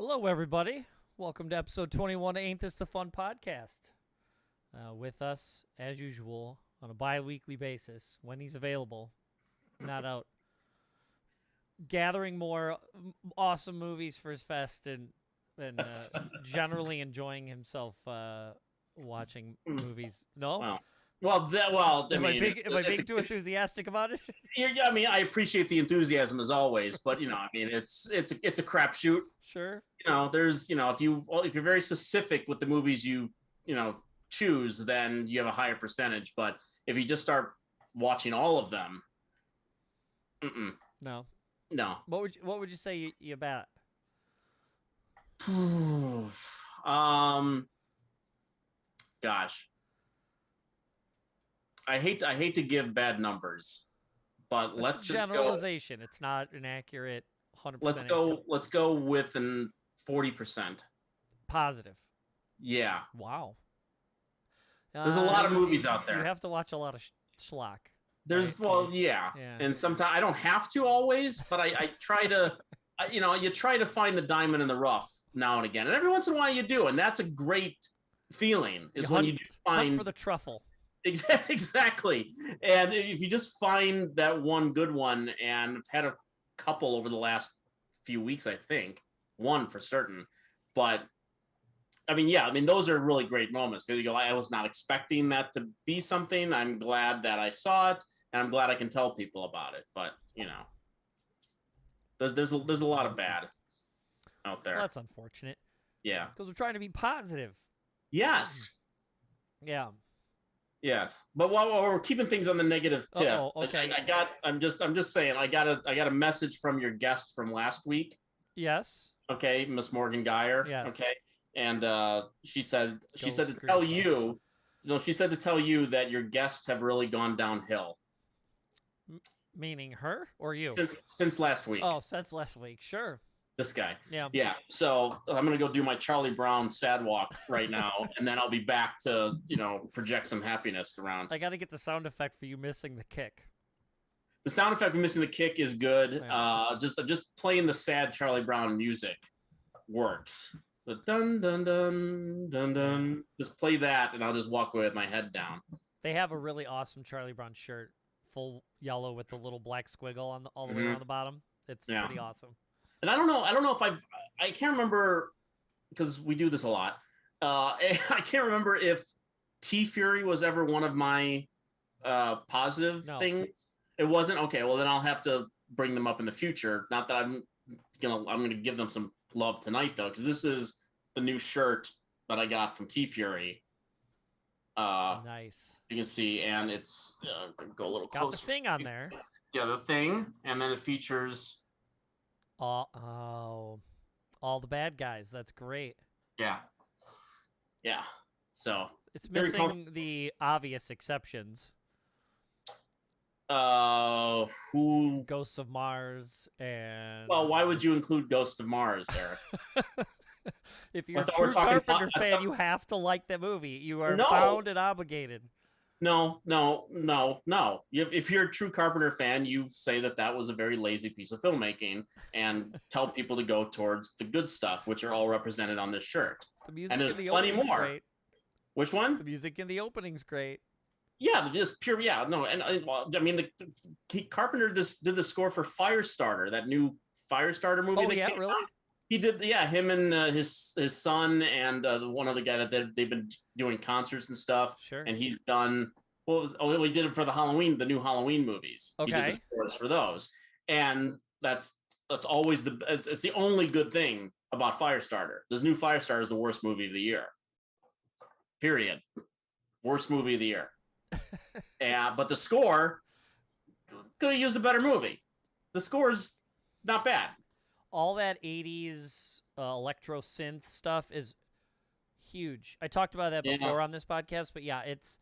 Hello, everybody. Welcome to episode 21 of Ain't This the Fun podcast. With us, as usual, on a bi-weekly basis, when he's available, not out gathering more awesome movies for his fest and generally enjoying himself watching movies. No? Wow. Well, Am I being too enthusiastic about it? I mean, I appreciate the enthusiasm as always, but it's a crapshoot. Sure. There's if you're very specific with the movies you choose, then you have a higher percentage. But if you just start watching all of them, No. What would you say you bet? Gosh. I hate to give bad numbers, but let's just generalization. It's not an accurate 100%. Let's go with an 40%. Positive. Yeah. Wow. There's a lot of movies out there. You have to watch a lot of schlock. There's right? yeah. And sometimes I don't have to always, but I try to. You try to find the diamond in the rough now and again, and every once in a while you do, and that's a great feeling. When you find for the truffle. Exactly. And if you just find that one good one, and I've had a couple over the last few weeks, I think one for certain, but those are really great moments because you go, I was not expecting that to be something. I'm glad that I saw it, and I'm glad I can tell people about it. But there's a lot of bad out there. Well, that's unfortunate. Yeah, because we're trying to be positive. Yes. Yeah. Yes, but while we're keeping things on the negative tip, okay. I'm just saying, I got a message from your guest from last week. Yes. Okay, Miss Morgan Geyer. Yes. Okay, and she said to tell you, she said to tell you that your guests have really gone downhill. Meaning her or you? Since last week. Oh, since last week, sure. This guy. Yeah. So I'm gonna go do my Charlie Brown sad walk right now, and then I'll be back to project some happiness around. I got to get the sound effect for you missing the kick. The sound effect of missing the kick is good. Yeah. Just playing the sad Charlie Brown music works. The dun dun dun dun dun. Just play that, and I'll just walk away with my head down. They have a really awesome Charlie Brown shirt, full yellow with the little black squiggle on all the way around the bottom. It's pretty awesome. And I don't know if I can't remember because we do this a lot. I can't remember if T Fury was ever one of my positive things. It wasn't. Okay, well then I'll have to bring them up in the future. Not that I'm gonna give them some love tonight though, because this is the new shirt that I got from T Fury. Nice. You can see, and it's go a little closer. Got the thing on there. Yeah, the thing, and then it features. All the bad guys. That's great. Yeah. So it's missing the obvious exceptions. Who? Ghosts of Mars and. Well, why would you include Ghosts of Mars there? If you're a true Carpenter fan, you have to like that movie. You are bound and obligated. No. If you're a true Carpenter fan, you say that was a very lazy piece of filmmaking and tell people to go towards the good stuff, which are all represented on this shirt. The music and there's in the plenty opening's more. Great. Which one? The music in the opening's great. Yeah, just pure. Yeah, no, and Carpenter did the score for Firestarter, that new Firestarter movie. Oh yeah, really? Out. He did, him and his son and the one other guy that they've been doing concerts and stuff. Sure. And he's done he did it for the new Halloween movies. Okay. He did the scores for those, and that's always it's the only good thing about Firestarter. This new Firestarter is the worst movie of the year. Period. Worst movie of the year. Yeah, but the score could have used a better movie. The score's not bad. All that 80s electro synth stuff is huge. I talked about that before on this podcast, but yeah, it's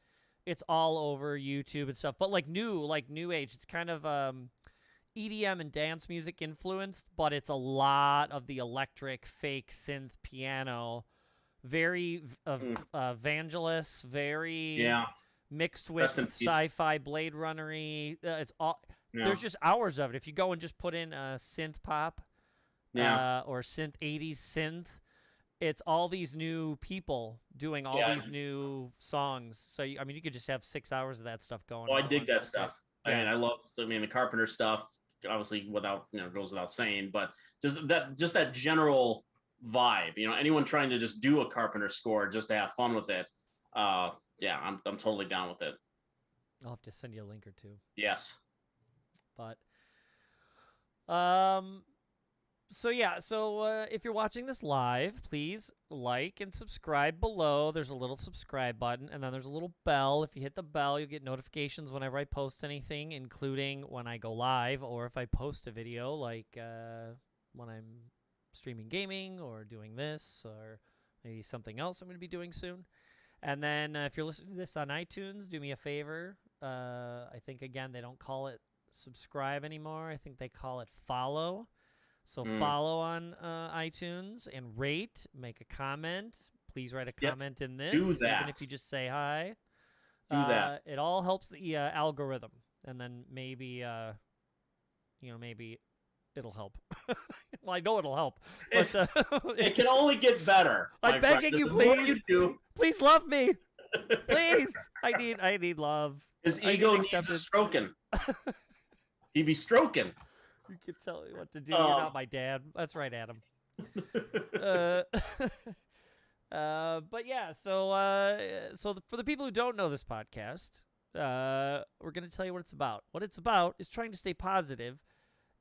all over YouTube and stuff. But like new age, it's kind of EDM and dance music influenced, but it's a lot of the electric fake synth piano, very Vangelis, very mixed with sci-fi Blade Runner-y. It's all there's just hours of it. If you go and just put in synth pop or synth 80s synth. It's all these new people doing all these new songs. So you could just have 6 hours of that stuff going. Oh, I dig that stuff. Yeah. I mean, the Carpenter stuff, obviously goes without saying, but just that general vibe, anyone trying to just do a Carpenter score just to have fun with it. I'm totally down with it. I'll have to send you a link or two. Yes. But, so if you're watching this live, please like and subscribe below. There's a little subscribe button, and then there's a little bell. If you hit the bell, you'll get notifications whenever I post anything, including when I go live or if I post a video, like when I'm streaming gaming or doing this or maybe something else I'm going to be doing soon. And then if you're listening to this on iTunes, do me a favor. I think, again, they don't call it subscribe anymore. I think they call it follow. So follow on iTunes and rate, make a comment. Please write a comment in this. Do that. Even if you just say hi. Do that. It all helps the algorithm. And then maybe, maybe it'll help. Well, I know it'll help. But, it can only get better. I'm begging you, please. Please love me. Please. I need love. His ego needs stroking. He'd be stroking. You can tell me what to do. You're not my dad. That's right, Adam. But yeah, so for the people who don't know this podcast, we're going to tell you what it's about. What it's about is trying to stay positive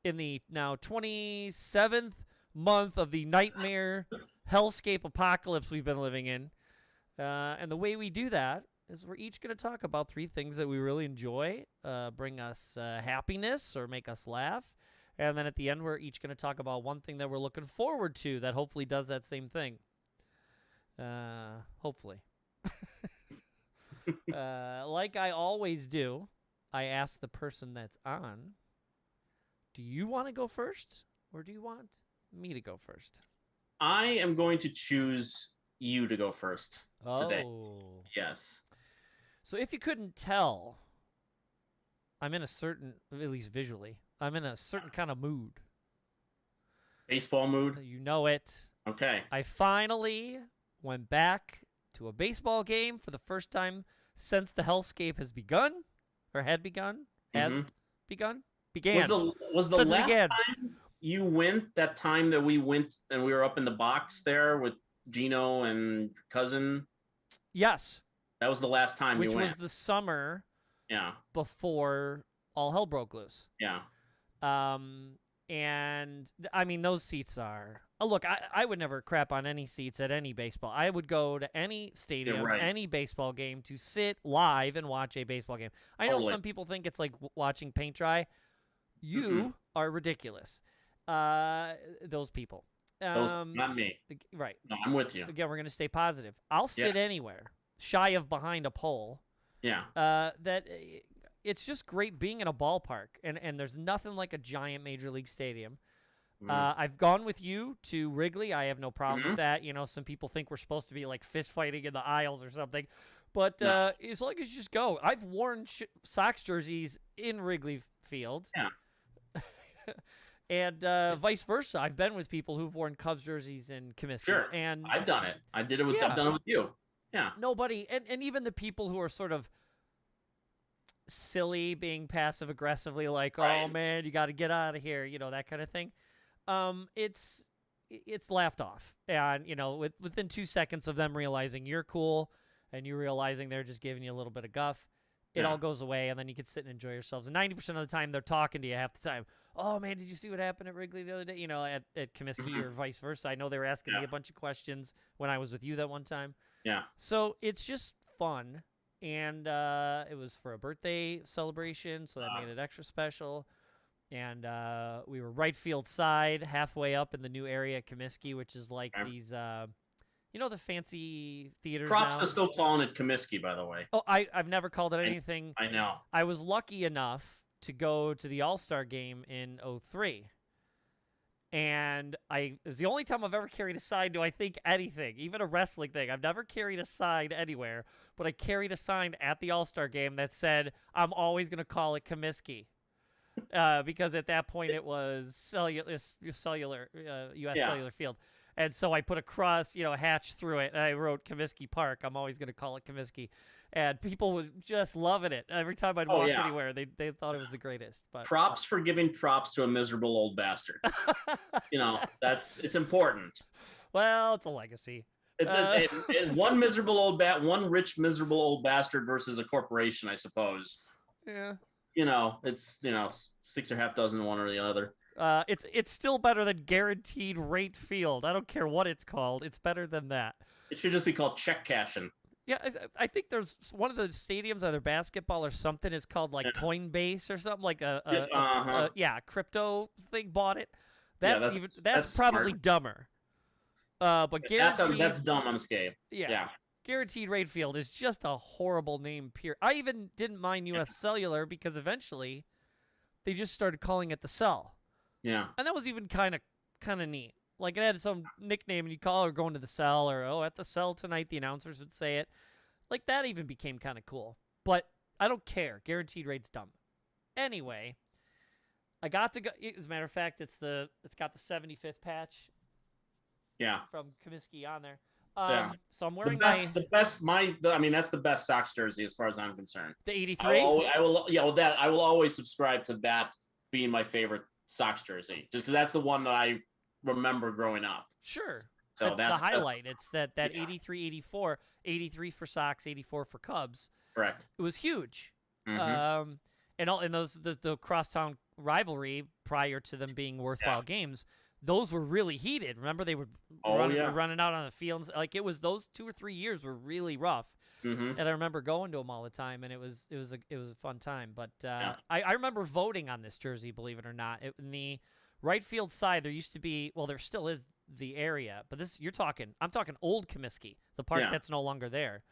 in the now 27th month of the nightmare hellscape apocalypse we've been living in. And the way we do that is we're each going to talk about 3 things that we really enjoy, bring us happiness or make us laugh. And then at the end, we're each going to talk about 1 thing that we're looking forward to that hopefully does that same thing. Hopefully. Like I always do, I ask the person that's on, do you want to go first or do you want me to go first? I am going to choose you to go first today. Yes. So if you couldn't tell, I'm in a certain, at least visually, I'm in a certain kind of mood. Baseball mood? You know it. Okay. I finally went back to a baseball game for the first time since the hellscape has begun, or had begun, began. Was the last time you went that time that we went and we were up in the box there with Gino and cousin? Yes. That was the last time you went. Which was the summer before all hell broke loose. Yeah. And I mean, those seats are, look, I would never crap on any seats at any baseball. I would go to any stadium, any baseball game to sit live and watch a baseball game. I know some people think it's like watching paint dry. You are ridiculous. Those people. Not me. Right. No, I'm with you. Again, we're going to stay positive. I'll sit anywhere, shy of behind a pole. Yeah. It's just great being in a ballpark, and there's nothing like a giant major league stadium. I've gone with you to Wrigley. I have no problem with that. Some people think we're supposed to be like fist fighting in the aisles or something, but as long as you just go. I've worn Sox jerseys in Wrigley Field. Yeah. And vice versa. I've been with people who've worn Cubs jerseys in Comiskey. Sure. And I've done it. I've done it with you. Yeah. Nobody, and even the people who are sort of silly, being passive aggressively like, oh man, you got to get out of here, that kind of thing. It's laughed off, and within 2 seconds of them realizing you're cool and you realizing they're just giving you a little bit of guff, it all goes away, and then you can sit and enjoy yourselves. And 90% of the time they're talking to you half the time. Oh man, did you see what happened at Wrigley the other day? At Comiskey or vice versa. I know they were asking me a bunch of questions when I was with you that one time. Yeah. So it's just fun. And it was for a birthday celebration, so that made it extra special. And we were right field side, halfway up in the new area at Comiskey, which is like these, the fancy theaters. Props now. to still calling it Comiskey, by the way. Oh, I've never called it anything. I know. I was lucky enough to go to the All-Star game in 2003. And it was the only time I've ever carried a sign to, I think, anything, even a wrestling thing. I've never carried a sign anywhere, but I carried a sign at the All-Star game that said, I'm always going to call it Comiskey. because at that point it was cellular U.S. Yeah. Cellular Field. And so I put a cross, a hatch through it, and I wrote Comiskey Park. I'm always going to call it Comiskey. And people were just loving it. Every time I'd walk anywhere, they thought it was the greatest. But props for giving props to a miserable old bastard. It's important. Well, it's a legacy. It's one one rich miserable old bastard versus a corporation, I suppose. Yeah. It's 6 or half dozen one or the other. It's still better than Guaranteed Rate Field. I don't care what it's called. It's better than that. It should just be called check cashing. Yeah, I think there's one of the stadiums, either basketball or something, is called like Coinbase or something, like a crypto thing bought it. That's probably smart. Dumber. But Guaranteed that's dumb on a scale. Yeah. Guaranteed Rate Field is just a horrible name. I even didn't mind U.S. Cellular because eventually they just started calling it the Cell. Yeah. And that was even kind of neat. Like, it had some nickname, and you call it going to the Cell, or, at the Cell tonight, the announcers would say it. Like, that even became kind of cool. But I don't care. Guaranteed Rate's dumb. Anyway, I got to go. As a matter of fact, it's got the 75th patch. Yeah. From Comiskey on there. So I'm wearing that's the best Sox jersey as far as I'm concerned. The 83? I will always subscribe to that being my favorite Sox jersey, just because that's the one that I remember growing up. Sure. So that's the highlight. It's that 83-84, 83 for Sox, 84 for Cubs. Correct. It was huge. Mm-hmm. And those the crosstown rivalry prior to them being worthwhile games, those were really heated. Remember, they would running out on the fields. Like, it was those 2 or 3 years were really rough. Mm-hmm. And I remember going to them all the time, and it was a fun time. But I remember voting on this jersey, believe it or not. In the right field side, there used to be, well, there still is the area, but I'm talking old Comiskey, the part that's no longer there.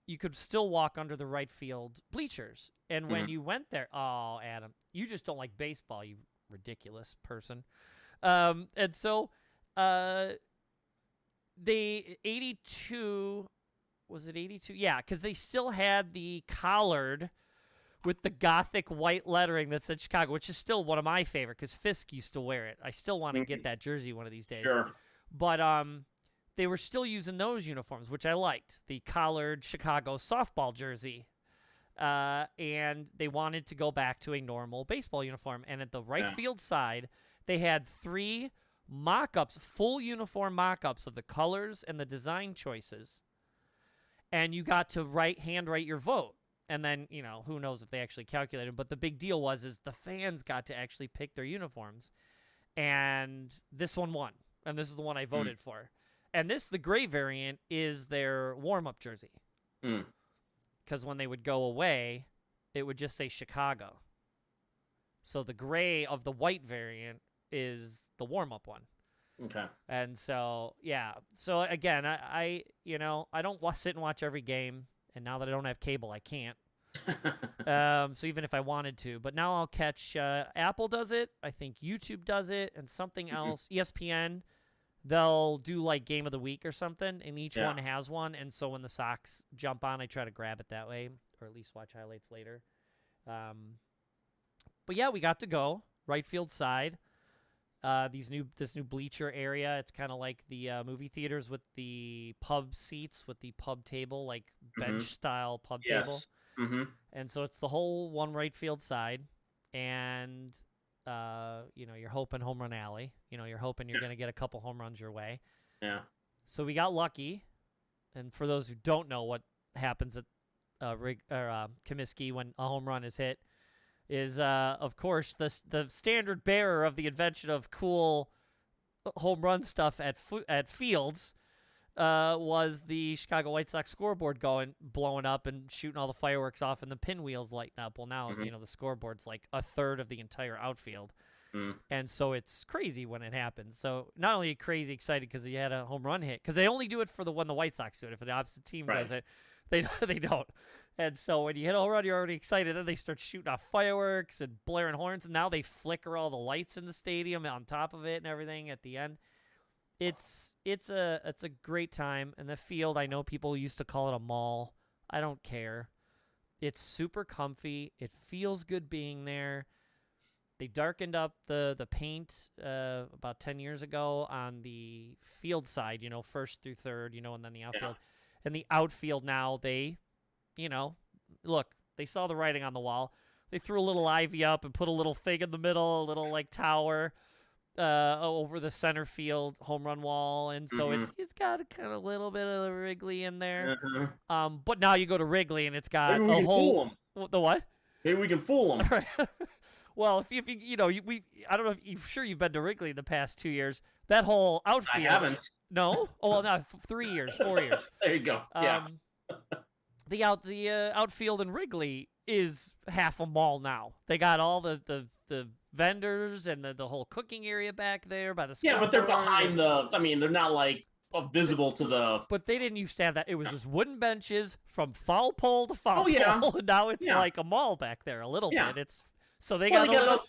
You could still walk under the right field bleachers. And when you went there, oh, Adam, you just don't like baseball, you ridiculous person. And so the 82, was it 82? Yeah, because they still had the collard with the gothic white lettering that said Chicago, which is still one of my favorite because Fisk used to wear it. I still want to get that jersey one of these days. Sure. But they were still using those uniforms, which I liked. The collared Chicago softball jersey. And they wanted to go back to a normal baseball uniform. And at the right field side, they had 3 mock-ups, full uniform mock-ups of the colors and the design choices. And you got to handwrite your vote. And then, who knows if they actually calculated. But the big deal is the fans got to actually pick their uniforms. And this one won. And this is the one I voted for. And the gray variant is their warm-up jersey. Because when they would go away, it would just say Chicago. So the gray of the white variant is the warm-up one. Okay. And so, yeah. So, again, I don't sit and watch every game. And now that I don't have cable, I can't. So even if I wanted to. But now I'll catch Apple does it. I think YouTube does it. And something else. ESPN, they'll do like Game of the Week or something. And each one has one. And so when the Sox jump on, I try to grab it that way. Or at least watch highlights later. But yeah, we got to go. Right field side. This new bleacher area. It's kind of like the movie theaters with the pub seats, with the pub table, like bench style pub table. Mm-hmm. And so it's the whole one right field side, and you're hoping home run alley. You're hoping you're going to get a couple home runs your way. Yeah. So we got lucky, and for those who don't know what happens at Comiskey when a home run is hit, is of course the standard bearer of the invention of cool home run stuff at fields was the Chicago White Sox scoreboard blowing up and shooting all the fireworks off and the pinwheels lighting up. Well, now the scoreboard's like a third of the entire outfield, and so it's crazy when it happens. So not only crazy excited because he had a home run hit, because they only do it for when the White Sox do it. If the opposite team does it, they don't. And so when you hit a home run, you're already excited. Then they start shooting off fireworks and blaring horns. And now they flicker all the lights in the stadium on top of it and everything at the end. It's a great time. And the field, I know people used to call it a mall. I don't care. It's super comfy. It feels good being there. They darkened up the paint about 10 years ago on the field side, first through third, and then the outfield. Yeah. And the outfield now, they, look, they saw the writing on the wall. They threw a little ivy up and put a little thing in the middle, a little like tower over the center field home run wall. And so it's got a kind of little bit of Wrigley in there. But now you go to Wrigley and it's got Maybe we can fool them. The what? Maybe we can fool them. Well, if you I don't know if you've been to Wrigley in the past 2 years. That whole outfield. I haven't. No? Oh, well, no, 3 years, 4 years. There you go. Yeah. The outfield in Wrigley is half a mall now. They got all the vendors and the whole cooking area back there by the yeah, but they're behind they're not like visible to the. But they didn't used to have that. It was just wooden benches from foul pole to foul pole. And now it's like a mall back there a little bit. It's so they got a little.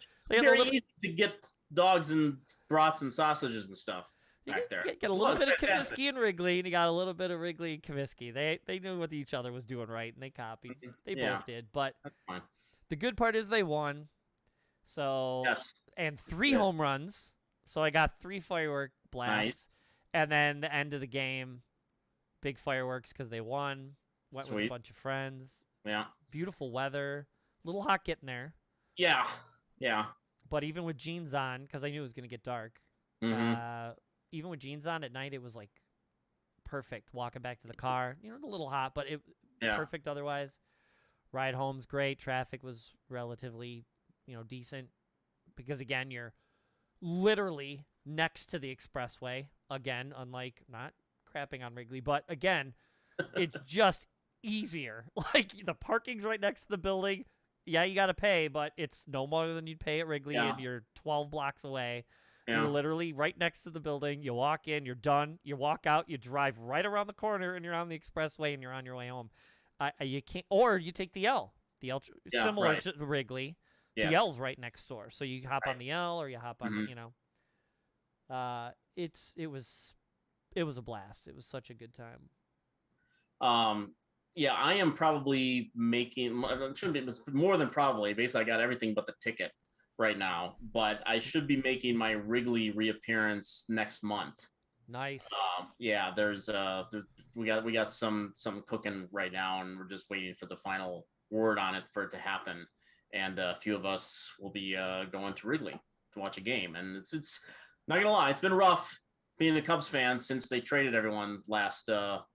Easy to get dogs and brats and sausages and stuff back there. You got a little bit of Comiskey and Wrigley, and you got a little bit of Wrigley and Comiskey. They knew what each other was doing right, and they copied. They both did. But the good part is they won. So and 3 home runs. So I got 3 firework blasts. Nice. And then the end of the game, big fireworks because they won. Went with a bunch of friends. Yeah. Beautiful weather. A little hot getting there. Yeah. Yeah. But even with jeans on, because I knew it was going to get dark, even with jeans on at night, it was like perfect. Walking back to the car, a little hot, but perfect otherwise. Ride home's great. Traffic was relatively, decent because, again, you're literally next to the expressway. Again, unlike not crapping on Wrigley, but again, it's just easier. Like the parking's right next to the building. Yeah, you got to pay, but it's no more than you'd pay at Wrigley, and you're 12 blocks away. Yeah. You're literally right next to the building. You walk in, you're done. You walk out, you drive right around the corner, and you're on the expressway, and you're on your way home. You can't, or you take the L. The L, similar to Wrigley. Yes. The L's right next door, so you hop on the L, or you hop on it was a blast. It was such a good time. Yeah, I am probably making. It shouldn't be. It's more than probably. Basically, I got everything but the ticket right now. But I should be making my Wrigley reappearance next month. Nice. Yeah, we got some cooking right now, and we're just waiting for the final word on it for it to happen. And a few of us will be going to Wrigley to watch a game. And it's not gonna lie, it's been rough being a Cubs fan since they traded everyone last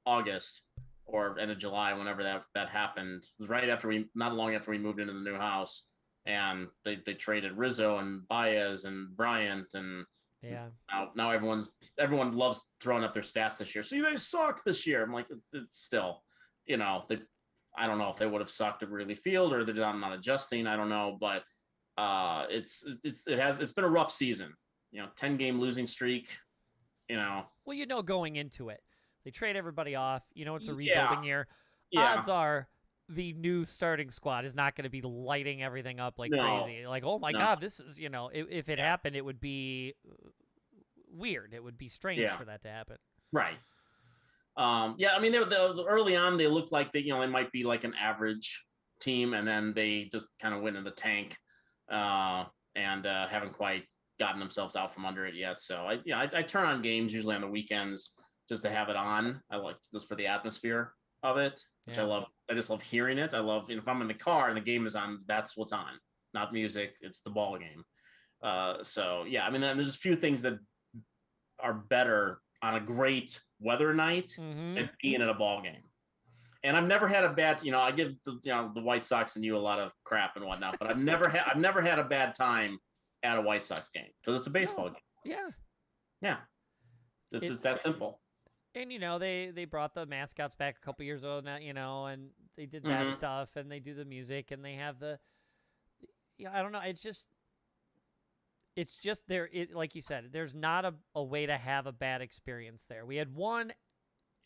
August. Or end of July, whenever that happened. It was not long after we moved into the new house, and they traded Rizzo and Baez and Bryant, and now everyone loves throwing up their stats this year. See, they suck this year. I'm like, it's still, I don't know if they would have sucked at Wrigley Field or they're not adjusting. I don't know, but it's been a rough season. 10-game losing streak. Well, going into it. They trade everybody off. It's a rebuilding year. Yeah. Odds are the new starting squad is not going to be lighting everything up like crazy. Like, oh, my God, this is, if it happened, it would be weird. It would be strange for that to happen. Right. They were early on, they looked like they might be like an average team, and then they just kind of went in the tank and haven't quite gotten themselves out from under it yet. So, I turn on games usually on the weekends just to have it on. I like just for the atmosphere of it, which I love. I just love hearing it. I love, if I'm in the car and the game is on, that's what's on, not music. It's the ball game. There's a few things that are better on a great weather night than being at a ball game. And I've never had a bad, I give the White Sox and you a lot of crap and whatnot, but I've never had a bad time at a White Sox game because it's a baseball game. Yeah. It's that simple. And, they brought the mascots back a couple years ago now, and they did that stuff, and they do the music, and they have I don't know. It's just there. Like you said, there's not a way to have a bad experience there. We had one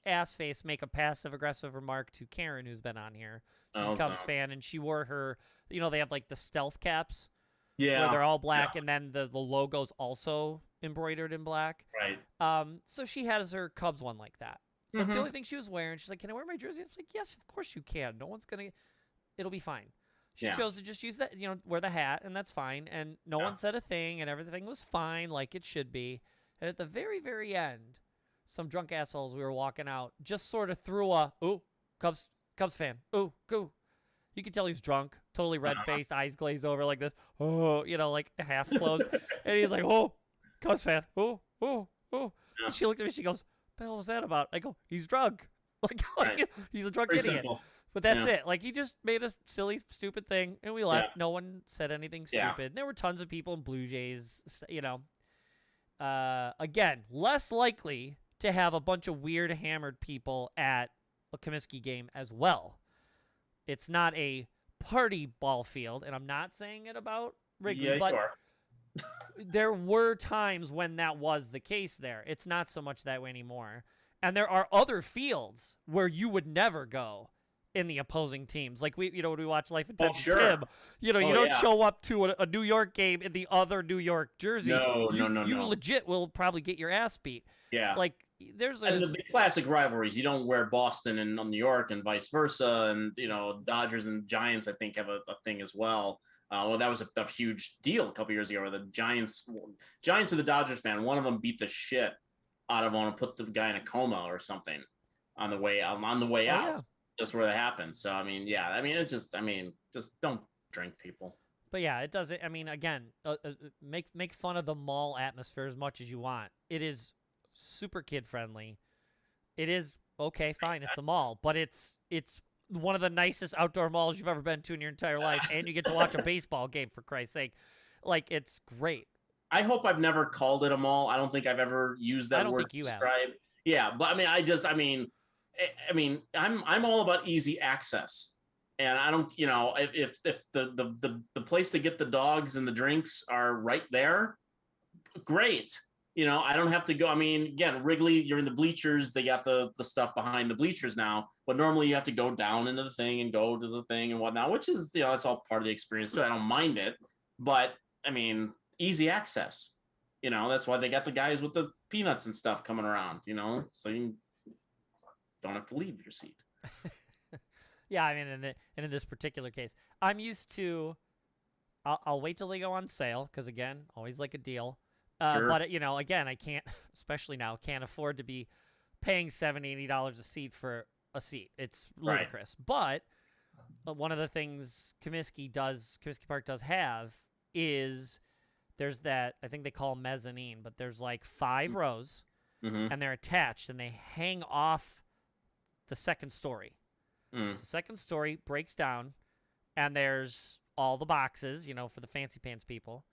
ass face make a passive aggressive remark to Karen, who's been on here. She's a Cubs fan, and she wore her, they have like the stealth caps. Yeah. Where they're all black, and then the logo's also embroidered in black. Right. So she has her Cubs one like that. So it's the only thing she was wearing. She's like, "Can I wear my jersey?" I was like, "Yes, of course you can. No one's gonna. It'll be fine." She chose to just use that, wear the hat, and that's fine. And no one said a thing, and everything was fine, like it should be. And at the very, very end, some drunk assholes, we were walking out, just sort of threw a, ooh, Cubs fan, ooh, go. You could tell he was drunk, totally red-faced, eyes glazed over like this, oh, like half closed. And he's like, oh, Cubs fan, oh. And she looked at me, she goes, what the hell was that about? I go, he's drunk. Like he's a drunk Pretty idiot. simple. But that's it. Like, he just made a silly, stupid thing, and we left. No one said anything stupid. Yeah. There were tons of people in Blue Jays, Again, less likely to have a bunch of weird, hammered people at a Comiskey game as well. It's not a party ball field, and I'm not saying it about Wrigley, but there were times when that was the case there. It's not so much that way anymore. And there are other fields where you would never go in the opposing teams. Like, when we watch Life and Times of Tim, you don't show up to a New York game in the other New York jersey. No. You legit will probably get your ass beat. Yeah. Like, there's and the classic rivalries. You don't wear Boston and New York and vice versa. And, Dodgers and Giants, I think, have a thing as well. Well, that was a huge deal a couple years ago where the Giants with the Dodgers fan, one of them beat the shit out of him and put the guy in a coma or something on the way out. Yeah. Just where that happened. So, it's just don't drink, people. But yeah, it doesn't. Again, make fun of the mall atmosphere as much as you want. It is super kid friendly. It is okay, fine. It's a mall, but it's one of the nicest outdoor malls you've ever been to in your entire life, and you get to watch a baseball game, for Christ's sake. Like, it's great. I hope I've never called it a mall. I don't think I've ever used that word. I don't think you have. Yeah, but I'm all about easy access, and I don't, if the place to get the dogs and the drinks are right there, great. I don't have to go. Again, Wrigley, you're in the bleachers. They got the stuff behind the bleachers now, but normally you have to go down into the thing and go to the thing and whatnot, which is, that's all part of the experience too. I don't mind it, but easy access, that's why they got the guys with the peanuts and stuff coming around, so you don't have to leave your seat. Yeah, and in this particular case, I'm used to, I'll wait till they go on sale, because again, always like a deal. Sure. But, again, I can't, especially now, can't afford to be paying $70, $80 a seat for a seat. It's ludicrous. Right. But one of the things Comiskey Park does have is there's that, I think they call them mezzanine, but there's like 5 rows, and they're attached, and they hang off the second story. So the second story breaks down, and there's all the boxes, for the fancy pants people.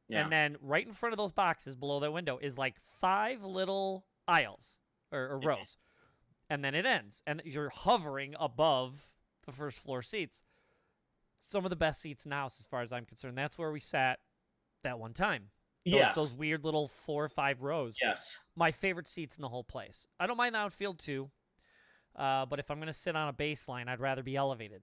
Yeah. And then right in front of those boxes below that window is like 5 little aisles or rows. And then it ends. And you're hovering above the first floor seats. Some of the best seats in the house, as far as I'm concerned. That's where we sat that one time. Those weird little 4 or 5 rows. Yes. My favorite seats in the whole place. I don't mind the outfield too. But if I'm going to sit on a baseline, I'd rather be elevated.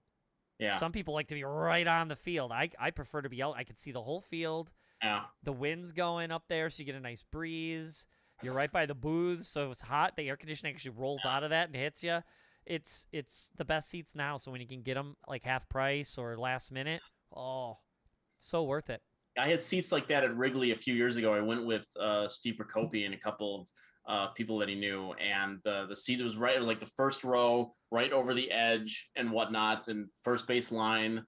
Yeah. Some people like to be right on the field. I prefer to be I can see the whole field. Yeah. The wind's going up there, so you get a nice breeze. You're right by the booths, so it's hot. The air conditioning actually rolls out of that and hits you. It's the best seats now, so when you can get them like half price or last minute, so worth it. I had seats like that at Wrigley a few years ago. I went with Steve Prokopi and a couple of people that he knew, and the seat was right. It was like the first row, right over the edge and whatnot, and first base line.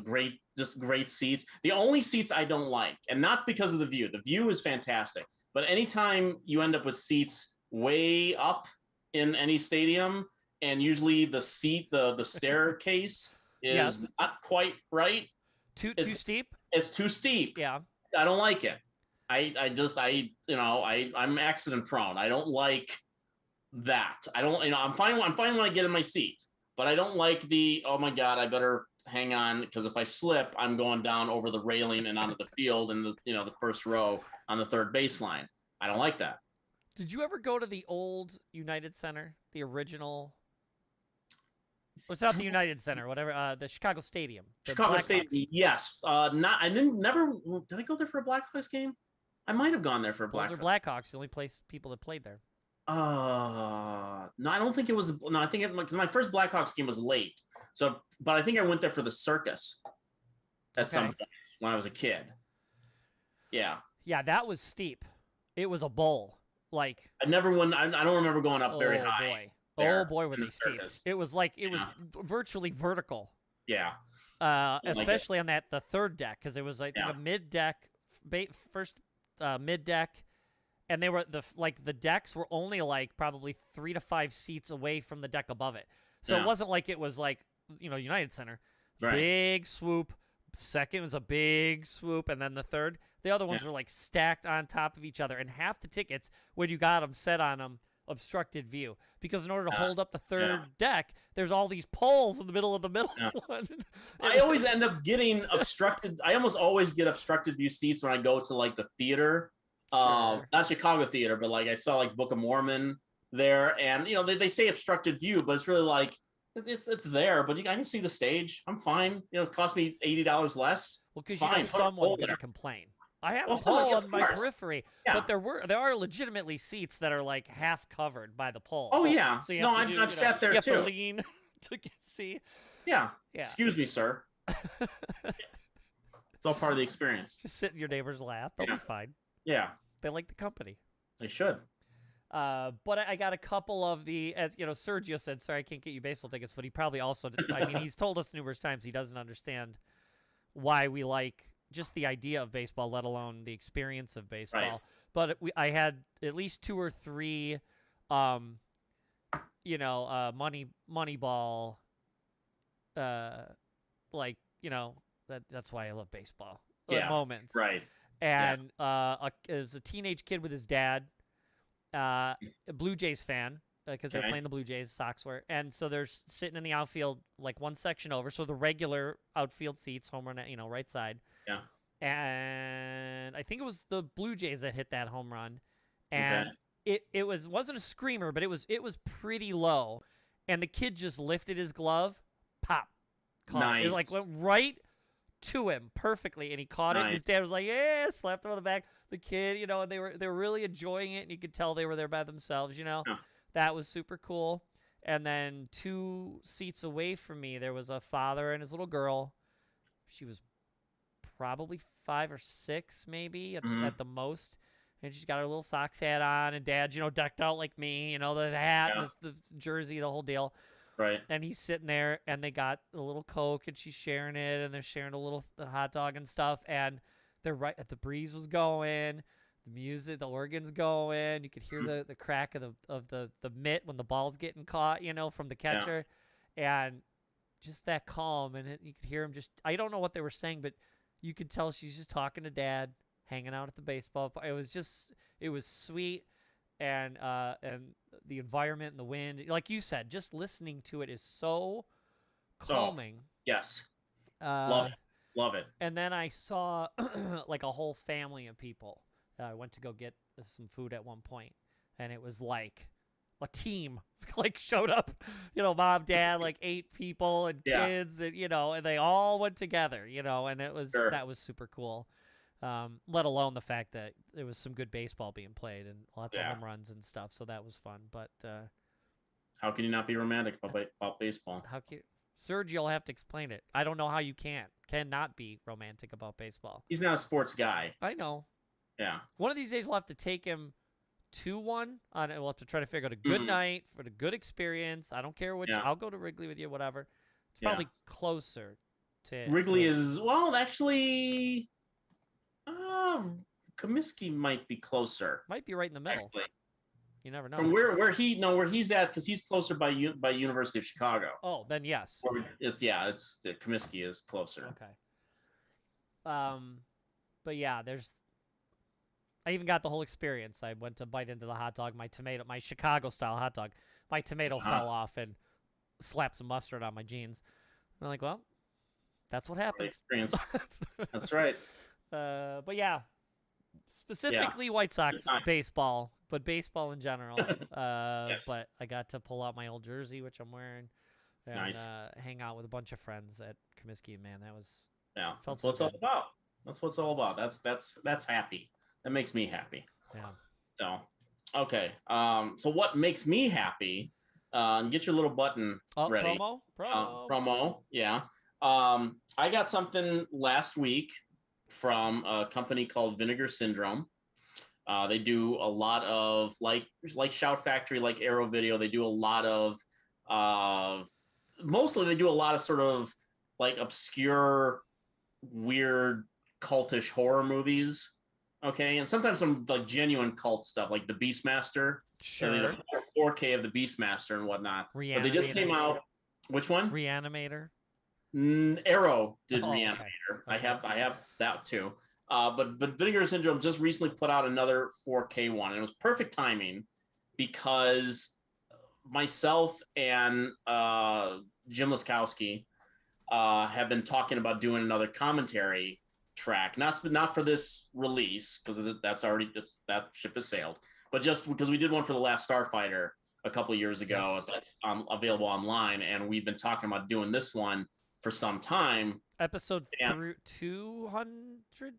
Great seats. The only seats I don't like, and not because of the view is fantastic, but anytime you end up with seats way up in any stadium, and usually the staircase is not quite right. Too steep? It's too steep. Yeah. I don't like it. I'm accident prone. I don't like that. I don't, I'm fine when I get in my seat, but I don't like oh my God, I better hang on, because if I slip, I'm going down over the railing and onto the field and the first row on the third baseline. I don't like that. Did you ever go to the old United Center, the original? What's not the United Center, whatever, the Chicago Stadium. Chicago Stadium, yes. Did I go there for a Blackhawks game? I might have gone there for a Blackhawks. Those are Blackhawks, the only people that played there. No, I don't think it was. No, I think because my first Blackhawks game was late. So, but I think I went there for the circus at some point when I was a kid. Yeah. Yeah, that was steep. It was a bowl. Like I never went. I don't remember going up very high. Boy. Oh boy, were they steep! It was like was virtually vertical. Yeah. Especially on the third deck, because it was I think a mid deck, first mid deck, and they were the decks were only like probably 3 to 5 seats away from the deck above it. So it wasn't like it was like United Center, big swoop. Second was a big swoop, and then the third. The other ones were like stacked on top of each other, and half the tickets when you got them set on them obstructed view, because in order to hold up the third deck, there's all these poles in the middle of the middle one. I always end up getting obstructed. I almost always get obstructed view seats when I go to like the theater, not Chicago theater, but like I saw like Book of Mormon there, and they say obstructed view, but it's really like it's there, but I can see the stage. I'm fine. It cost me $80 less. Well, because someone's gonna complain. I have a pole on my periphery, but there are legitimately seats that are like half covered by the pole. Oh yeah, so I've sat there too. You have to lean to see. Yeah. Excuse me, sir. It's all part of the experience. Just sit in your neighbor's lap. They'll be fine. Yeah. They like the company. They should. But I got a couple of as Sergio said, sorry, I can't get you baseball tickets, but he probably also, I mean, he's told us numerous times he doesn't understand why we like just the idea of baseball, let alone the experience of baseball. Right. But I had at least 2 or 3, Moneyball, that's why I love baseball. Moments. Right. And as a teenage kid with his dad, a Blue Jays fan, because they're playing the Blue Jays, Sox were, and so they're sitting in the outfield, like one section over, so the regular outfield seats, home run, right side. Yeah. And I think it was the Blue Jays that hit that home run, and it wasn't a screamer, but it was pretty low, and the kid just lifted his glove, pop, caught nice. It like went right to him perfectly, and he caught it. And his dad was like, "Yeah," slapped him on the back. The kid, and they were really enjoying it, and you could tell they were there by themselves. That was super cool. And then 2 seats away from me, there was a father and his little girl. She was probably 5 or 6, maybe at the most, and she's got her little Sox hat on, and Dad's decked out like me, the hat, and the jersey, the whole deal. Right. And he's sitting there, and they got a little Coke, and she's sharing it, and they're sharing a little hot dog and stuff, and they're the breeze was going, the music, the organ's going, you could hear the crack of the mitt when the ball's getting caught, from the catcher, and just that calm, and you could hear him I don't know what they were saying, but you could tell she's just talking to Dad, hanging out at the baseball. It was sweet, and the environment and the wind, like you said, just listening to it is so calming. Yes. Love it. And then I saw like a whole family of people. I went to go get some food at one point, and it was like a team like showed up, mom, dad, like 8 people and kids, and and they all went together, and it was that was super cool. Let alone the fact that there was some good baseball being played and lots of home runs and stuff, so that was fun. But how can you not be romantic about baseball? How can Serge? You'll have to explain it. I don't know how you cannot be romantic about baseball. He's not a sports guy. I know. Yeah. One of these days we'll have to take him to one on. We'll have to try to figure out a good night for the good experience. I don't care which. I'll go to Wrigley with you, whatever. It's probably closer to Wrigley is actually. Comiskey might be closer. Might be right in the middle. Actually. You never know. From where he's at, because he's closer by University of Chicago. Oh, then yes. It's Comiskey is closer. Okay. But yeah, I even got the whole experience. I went to bite into the hot dog, my Chicago style hot dog. My tomato fell off and slapped some mustard on my jeans. And I'm like, well, that's what happens. That's right. But yeah, specifically White Sox baseball, but baseball in general. But I got to pull out my old jersey, which I'm wearing, and hang out with a bunch of friends at Comiskey. And man, that was that's what it's all about. That's what it's all about. That's happy. That makes me happy. Yeah. So Okay. So what makes me happy? And get your little button ready. Promo. Yeah. I got something last week from a company called Vinegar Syndrome. They do a lot of like Shout Factory, like Arrow Video. They do a lot of mostly they do a lot of sort of like obscure, weird, cultish horror movies. Okay, and sometimes some like genuine cult stuff, like the Beastmaster. Sure. They did a 4K of the Beastmaster and whatnot. But they just came out. Which one? Reanimator. Arrow did Reanimator. Okay. I have that too. But Vinegar Syndrome just recently put out another 4K one, and it was perfect timing because myself and Jim Laskowski have been talking about doing another commentary track, not for this release because that ship has sailed, but just because we did one for the Last Starfighter a couple of years ago. Yes. That's available online, and we've been talking about doing this one for some time. Episode 200,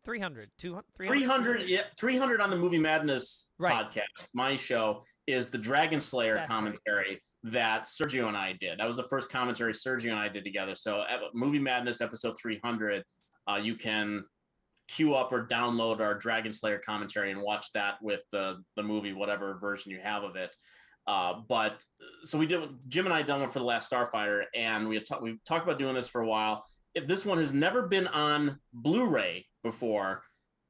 300, 300 on the Movie Madness podcast. My show is the Dragon Slayer commentary that Sergio and I did. That was the first commentary Sergio and I did together. So Movie Madness episode 300, you can queue up or download our Dragon Slayer commentary and watch that with the movie, whatever version you have of it. But so we did, Jim and I done one for the Last Starfighter, and we've talked about doing this for a while. If this one has never been on Blu-ray before,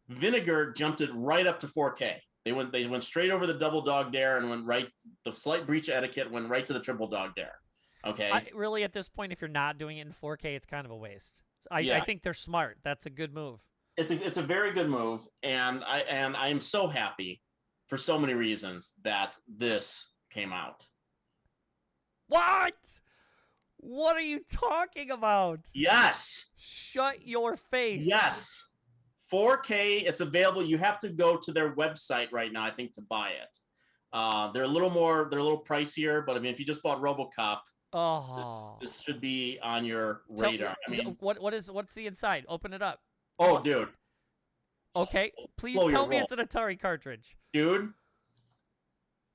Vinegar jumped it right up to 4K. They went straight over the double dog dare and went right, the slight breach of etiquette went right to the triple dog dare. Okay. Really, at this point, if you're not doing it in 4K, it's kind of a waste. I think they're smart. That's a good move. It's a very good move, and I am so happy for so many reasons that this came out. What? What are you talking about? Yes. Shut your face. Yes. 4K, it's available. You have to go to their website right now, I think, to buy it. They're a little pricier, but I mean, if you just bought RoboCop, this should be on your radar. What's the inside? Open it up. Oh, dude. Okay, please tell me it's an Atari cartridge. Dude,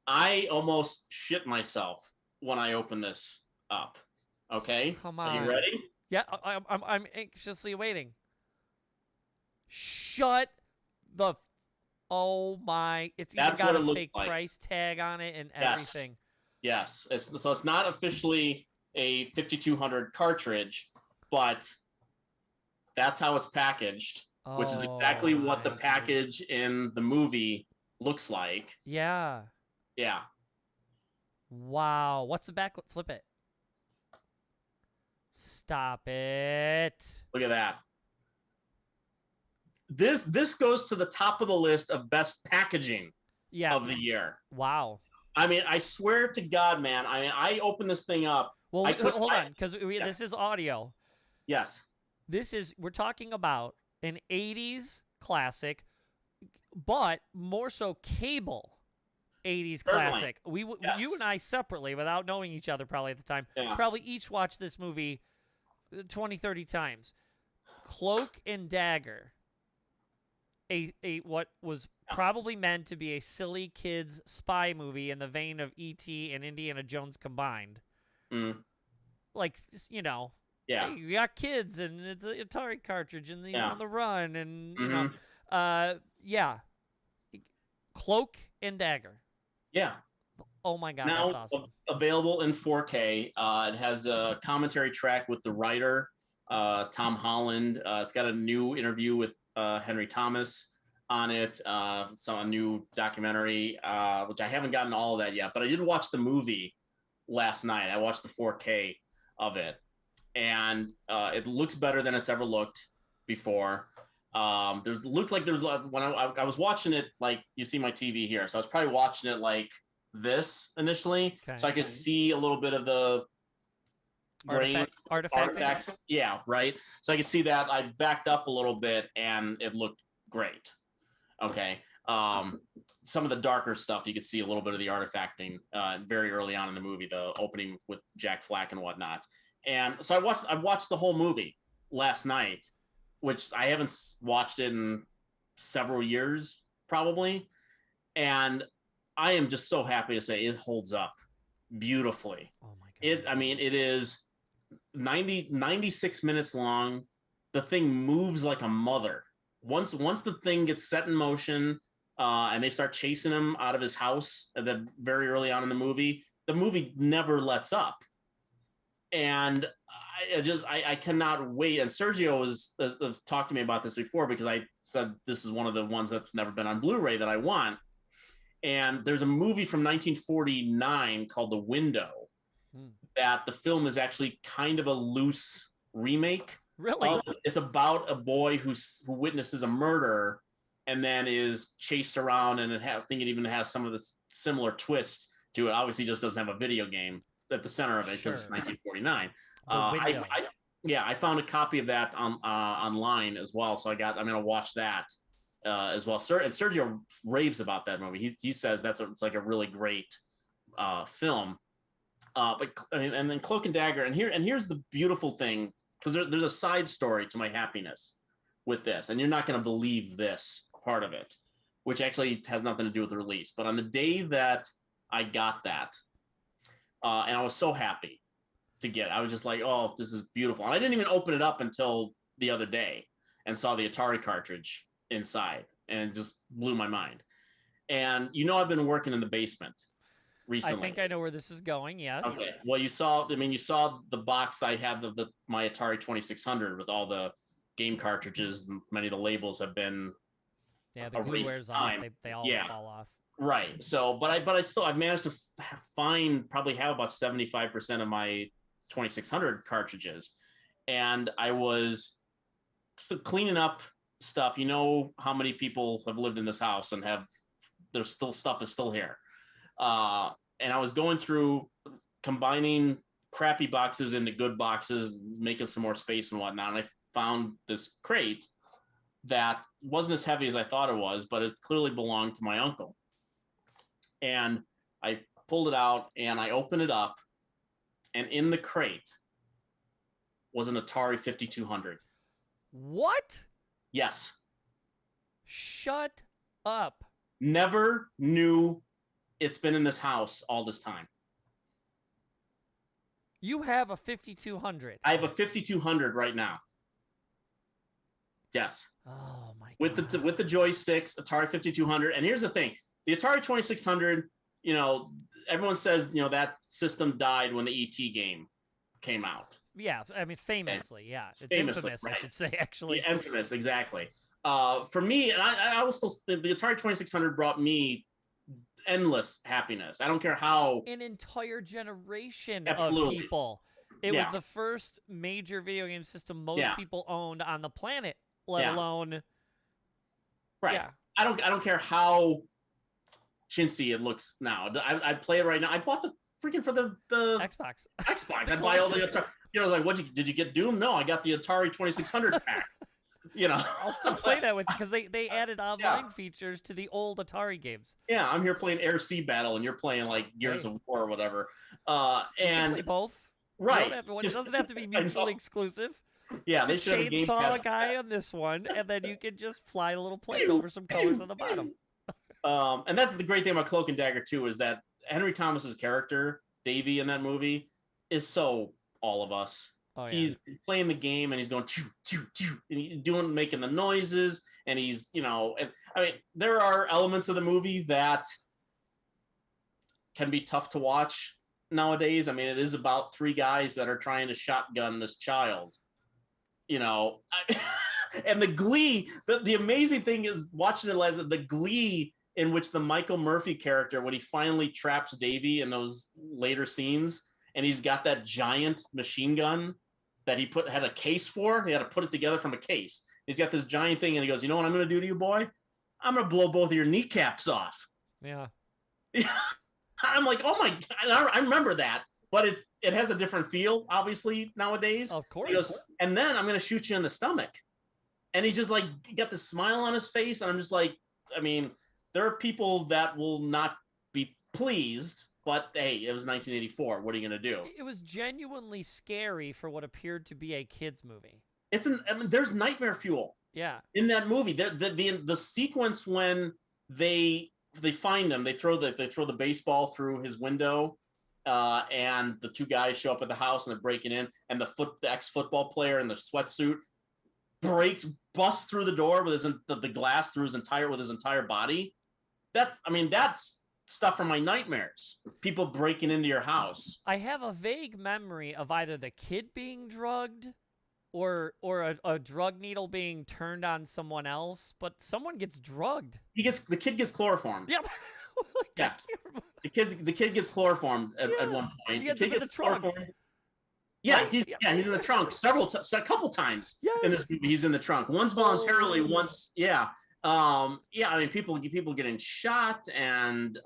I almost shit myself when I opened this up. Okay? Come on. Are you ready? Yeah, I'm anxiously waiting. Shut the... Oh my... It's even got a fake price tag on it and everything. Yes. So it's not officially a 5200 cartridge, but that's how it's packaged, which is exactly what the package in the movie looks like. Yeah. Yeah. Wow. What's the back? Flip it. Stop it. Look at that. This goes to the top of the list of best packaging of the year. Wow. I mean, I swear to God, man. I opened this thing up. Well, hold on, because this is audio. Yes. We're talking about an 80s classic, but more so cable 80s classic. You and I separately, without knowing each other probably at the time, probably each watched this movie 20, 30 times. Cloak and Dagger, what was probably meant to be a silly kids spy movie in the vein of E.T. and Indiana Jones combined. Like, you know, hey, you got kids and it's an Atari cartridge and they're on the run and you know, Cloak and Dagger. Yeah. Oh my God, now, that's awesome. Available in 4K. It has a commentary track with the writer, Tom Holland. It's got a new interview with Henry Thomas on it. So a new documentary, which I haven't gotten all of that yet, but I did watch the movie last night. I watched the 4K of it, and it looks better than it's ever looked before. Looked like there's when I was watching it, like you see my TV here, so I was probably watching it like this initially, so I could see a little bit of the artifacts. Yeah, right. So I could see that. I backed up a little bit, and it looked great. Okay. Some of the darker stuff, you could see a little bit of the artifacting very early on in the movie, the opening with Jack Flack and whatnot. And so I watched the whole movie last night, which I haven't watched in several years, probably. And I am just so happy to say it holds up beautifully. Oh my God. It is 96 minutes long. The thing moves like a mother. Once the thing gets set in motion, and they start chasing him out of his house very early on in the movie never lets up. And I cannot wait. And Sergio has talked to me about this before, because I said this is one of the ones that's never been on Blu-ray that I want. And there's a movie from 1949 called The Window that the film is actually kind of a loose remake. Really? It's about a boy who witnesses a murder and then is chased around, and I think it even has some of this similar twist to it. Obviously, just doesn't have a video game at the center of it because it's 1949. I found a copy of that online as well, so I'm gonna watch that as well. And Sergio raves about that movie. He says it's like a really great film. And then Cloak and Dagger, and here's the beautiful thing, because there's a side story to my happiness with this, and you're not going to believe this part of it, which actually has nothing to do with the release. But on the day that I got that, and I was so happy to get it, I was just like, oh, this is beautiful. And I didn't even open it up until the other day and saw the Atari cartridge inside, and it just blew my mind. And I've been working in the basement recently. I think I know where this is going. Yes. Okay. Well, you saw the box I have of my Atari 2600 with all the game cartridges, and many of the labels have been the glue wears off. They all fall off. Right. So, but I've managed to probably have about 75% of my 2600 cartridges, and I was cleaning up stuff. How many people have lived in this house and there's still stuff is still here. And I was going through combining crappy boxes into good boxes, making some more space and whatnot. And I found this crate that wasn't as heavy as I thought it was, but it clearly belonged to my uncle. And I pulled it out and I opened it up, and in the crate was an Atari 5200. What? Yes. Shut up. Never knew it's been in this house all this time. You have a 5200. I have a 5200 right now. Yes. Oh my God. With the joysticks, Atari 5200. And here's the thing: the Atari 2600. Everyone says that system died when the ET game came out. Yeah, I mean famously. Yeah, it's famously, infamous. right. I should say actually. Yeah, infamous, exactly. For me, and I was still the Atari 2600 brought me endless happiness. I don't care how. An entire generation Absolutely. of people. It was the first major video game system most people owned on the planet, let alone. Right. Yeah. I don't care how chintzy it looks now. I'd play it right now. I bought the freaking for the Xbox. I'd buy all the. I was like, did you get Doom? No, I got the Atari 2600 pack. I'll still play that with you because they added online features to the old Atari games. Yeah, I'm here playing Air Sea Battle, and you're playing like Gears of War or whatever. And play both. Right. It doesn't have to be mutually exclusive. Yeah, they should chainsaw a guy on this one, and then you can just fly a little plane over some colors on the bottom. And that's the great thing about Cloak and Dagger too, is that Henry Thomas's character Davey in that movie is so all of us. Oh, yeah. He's playing the game and he's going choo choo choo, and he's making the noises, and he's and I mean there are elements of the movie that can be tough to watch nowadays. I mean, it is about three guys that are trying to shotgun this child, and the glee. The amazing thing is watching it as the glee in which the Michael Murphy character, when he finally traps Davey in those later scenes, and he's got that giant machine gun that he had a case for. He had to put it together from a case. He's got this giant thing, and he goes, "You know what I'm going to do to you, boy? I'm going to blow both of your kneecaps off." Yeah. I'm like, oh my God. I remember that, but it has a different feel, obviously, nowadays. Of course. He goes, and then I'm going to shoot you in the stomach. And he's just like, got this smile on his face. And I'm just like, I mean, there are people that will not be pleased, but hey, it was 1984. What are you going to do? It was genuinely scary for what appeared to be a kid's movie. There's nightmare fuel. Yeah. In that movie, the sequence when they they find him. They throw the baseball through his window, and the two guys show up at the house and they're breaking in. And the ex-football player in the sweatsuit busts through the door with the glass through his entire body. That's stuff from my nightmares. People breaking into your house. I have a vague memory of either the kid being drugged or a drug needle being turned on someone else, but someone gets drugged. The kid gets chloroformed. Yep. Yeah. The kid gets chloroformed at one point. He ends up in the trunk. Yeah, right? He's in the trunk a couple times in this movie. He's in the trunk. Once voluntarily, once people getting shot, and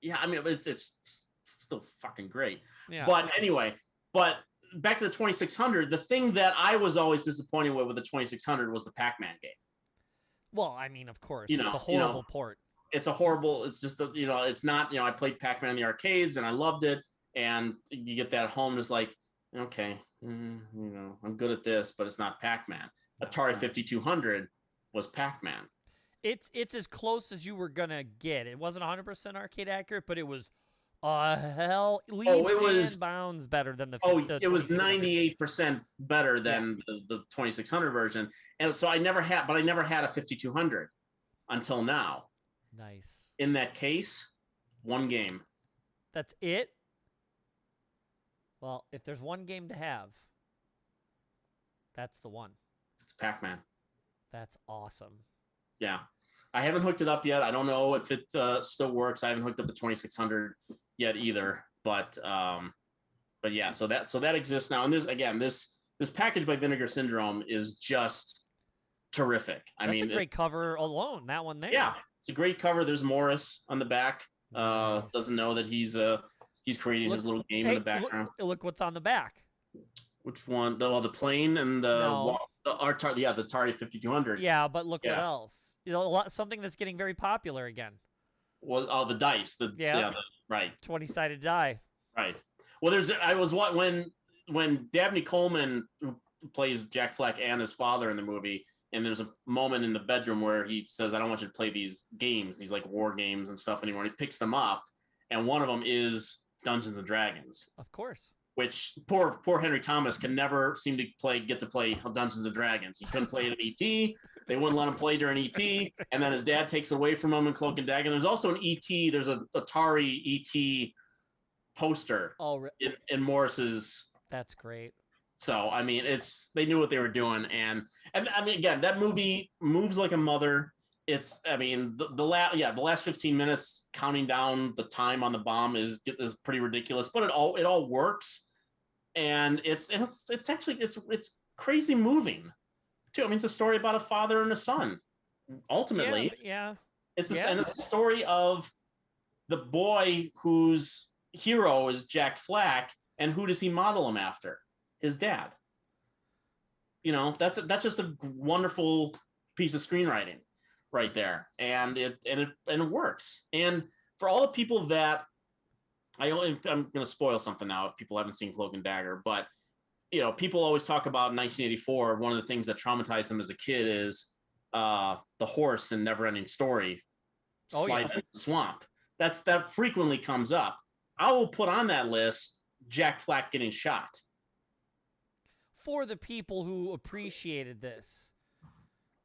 it's still fucking great. Yeah. But anyway, back to the 2600. The thing that I was always disappointed with the 2600 was the Pac-Man game. Well, I mean, of course, it's a horrible port. It's just it's not. I played Pac-Man in the arcades and I loved it, and you get that at home, it's like, okay, I'm good at this, but it's not Pac-Man. Atari 5200 was Pac-Man. It's as close as you were gonna get. It wasn't 100% arcade accurate, but it was leaps and bounds better than the. It was 98% better than the 2600 version, and so I never had a 5200 until now. Nice. In that case, one game. That's it. Well, if there's one game to have, that's the one. It's Pac-Man. That's awesome. Yeah. I haven't hooked it up yet. I don't know if it still works. I haven't hooked up the 2600 yet either. But yeah, so that exists now. And this package by Vinegar Syndrome is just terrific. That's a great cover alone. That one there. Yeah, it's a great cover. There's Morris on the back. Doesn't know that he's creating his little game in the background. Look what's on the back. Which one? The plane and the Atari 5200. Yeah, but look what else. Something that's getting very popular again. Well, the dice. Right. 20-sided die. Right. Well, when Dabney Coleman, who plays Jack Fleck and his father in the movie, and there's a moment in the bedroom where he says, "I don't want you to play these games, these like war games and stuff anymore." And he picks them up, and one of them is Dungeons and Dragons. Of course. Which poor Henry Thomas can never seem to get to play Dungeons and Dragons. He couldn't play it in ET. They wouldn't let him play during ET, and then his dad takes it away from him in Cloak and Dagger. And there's also an ET. There's a Atari ET poster in Morris's. That's great. So they knew what they were doing, and again, that movie moves like a mother. It's the last 15 minutes counting down the time on the bomb is pretty ridiculous, but it all works, and it's crazy moving too. It's a story about a father and a son. Ultimately, it's a story of the boy whose hero is Jack Flack, and who does he model him after? His dad. That's just a wonderful piece of screenwriting right there, and it works. And for all the people that I'm going to spoil something now if people haven't seen Cloak and Dagger, but people always talk about 1984. One of the things that traumatized them as a kid is the horse in Neverending Story sliding in the swamp. That frequently comes up. I will put on that list Jack Flack getting shot. For the people who appreciated this.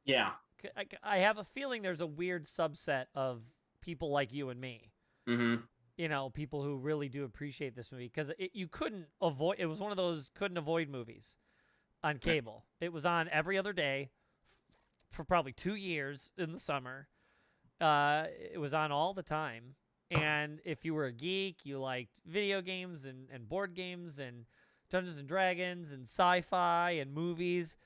Yeah. I have a feeling there's a weird subset of people like you and me. Mm-hmm. People who really do appreciate this movie, because you couldn't avoid. It was one of those couldn't avoid movies on cable. It was on every other day for probably 2 years in the summer. It was on all the time. And if you were a geek, you liked video games and board games and Dungeons and Dragons and sci-fi and movies,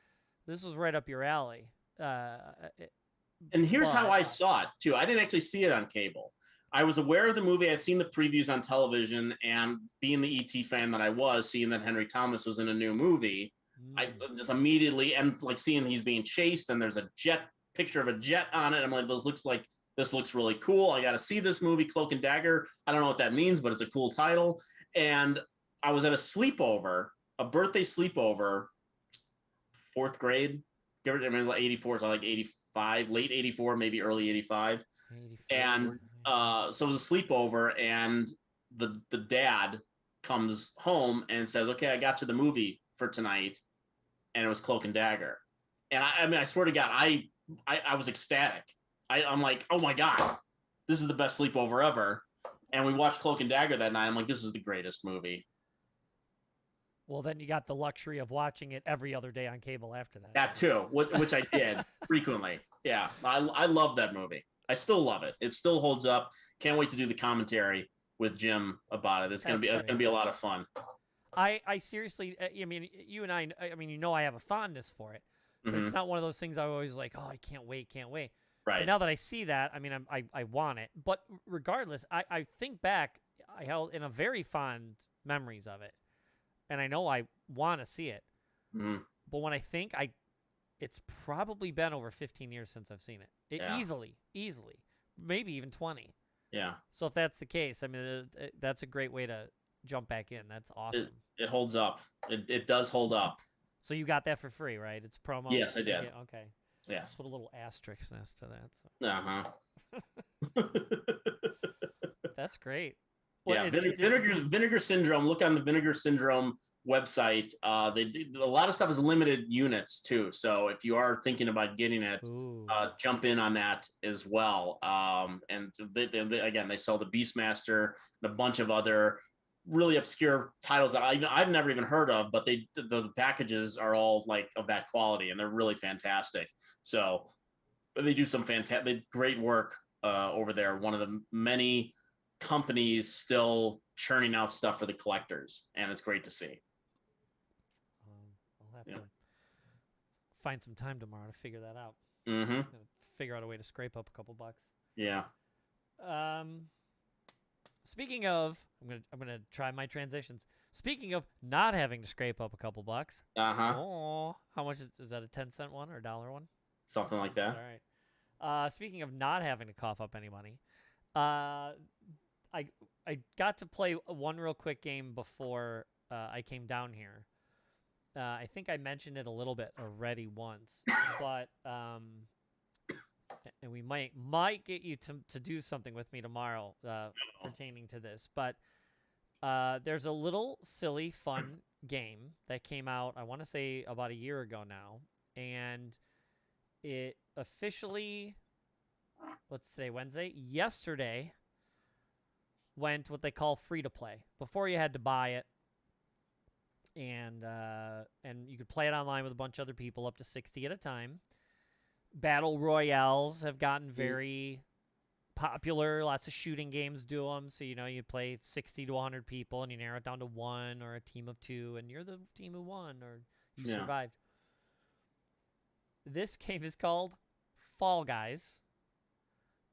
this was right up your alley. And here's how I saw it too. I didn't actually see it on cable. I was aware of the movie. I'd seen the previews on television, and being the ET fan that I was, seeing that Henry Thomas was in a new movie, I just immediately, and like seeing he's being chased and there's a picture of a jet on it. I'm like, this looks really cool. I got to see this movie, Cloak and Dagger. I don't know what that means, but it's a cool title. And I was at a birthday sleepover, 4th grade. It was like 84, so like 85, late 84, maybe early 85. And so it was a sleepover, and the dad comes home and says, okay, I got to the movie for tonight, and it was Cloak and Dagger. And I mean, I swear to God, I was ecstatic. I'm like, oh my God, this is the best sleepover ever. And we watched Cloak and Dagger that night. I'm like, this is the greatest movie. Well, then you got the luxury of watching it every other day on cable after that. That too, which I did frequently. Yeah, I love that movie. I still love it. It still holds up. Can't wait to do the commentary with Jim about it. It's gonna be a lot of fun. I seriously, I mean, you and I mean, you know, I have a fondness for it, but it's not one of those things I always like, oh, I can't wait. Right. But now that I see that, I mean, I want it. But regardless, I think back, I held in a very fond memories of it, and I know I want to see it. But when I think it's probably been over 15 years since I've seen it. Easily, maybe even 20. Yeah. So if that's the case, I mean, that's a great way to jump back in. That's awesome. It holds up. It does hold up. So you got that for free, right? It's promo. Yes, I did. Okay. Yes. Put a little asterisk next to that. So. That's great. Well, Vinegar Syndrome. Look on the Vinegar Syndrome website. They do, a lot of stuff is limited units too. So if you are thinking about getting it, jump in on that as well. And they sell the Beastmaster and a bunch of other really obscure titles that I've never even heard of, but the packages are all like of that quality, and they're really fantastic. So they do some great work over there. One of the many companies still churning out stuff for the collectors, and it's great to see. I'll have to find some time tomorrow to figure that out. Figure out a way to scrape up a couple bucks. Yeah. Speaking of, I'm gonna try my transitions. Speaking of not having to scrape up a couple bucks. Oh, how much is that? A 10-cent one or a $1 one? Something like that. All right. Speaking of not having to cough up any money, I got to play one real quick game before I came down here. I think I mentioned it a little bit already once, but and we might get you to do something with me tomorrow pertaining to this. But there's a little silly, fun game that came out, I want to say about a year ago now, and it officially, what's today, Wednesday? Yesterday went what they call free to play. Before you had to buy it, and you could play it online with a bunch of other people, up to 60 at a time. Battle royales have gotten very popular. Lots of shooting games do them. So, you play 60 to 100 people, and you narrow it down to one or a team of two, and you're the team who won or you survived. This game is called Fall Guys.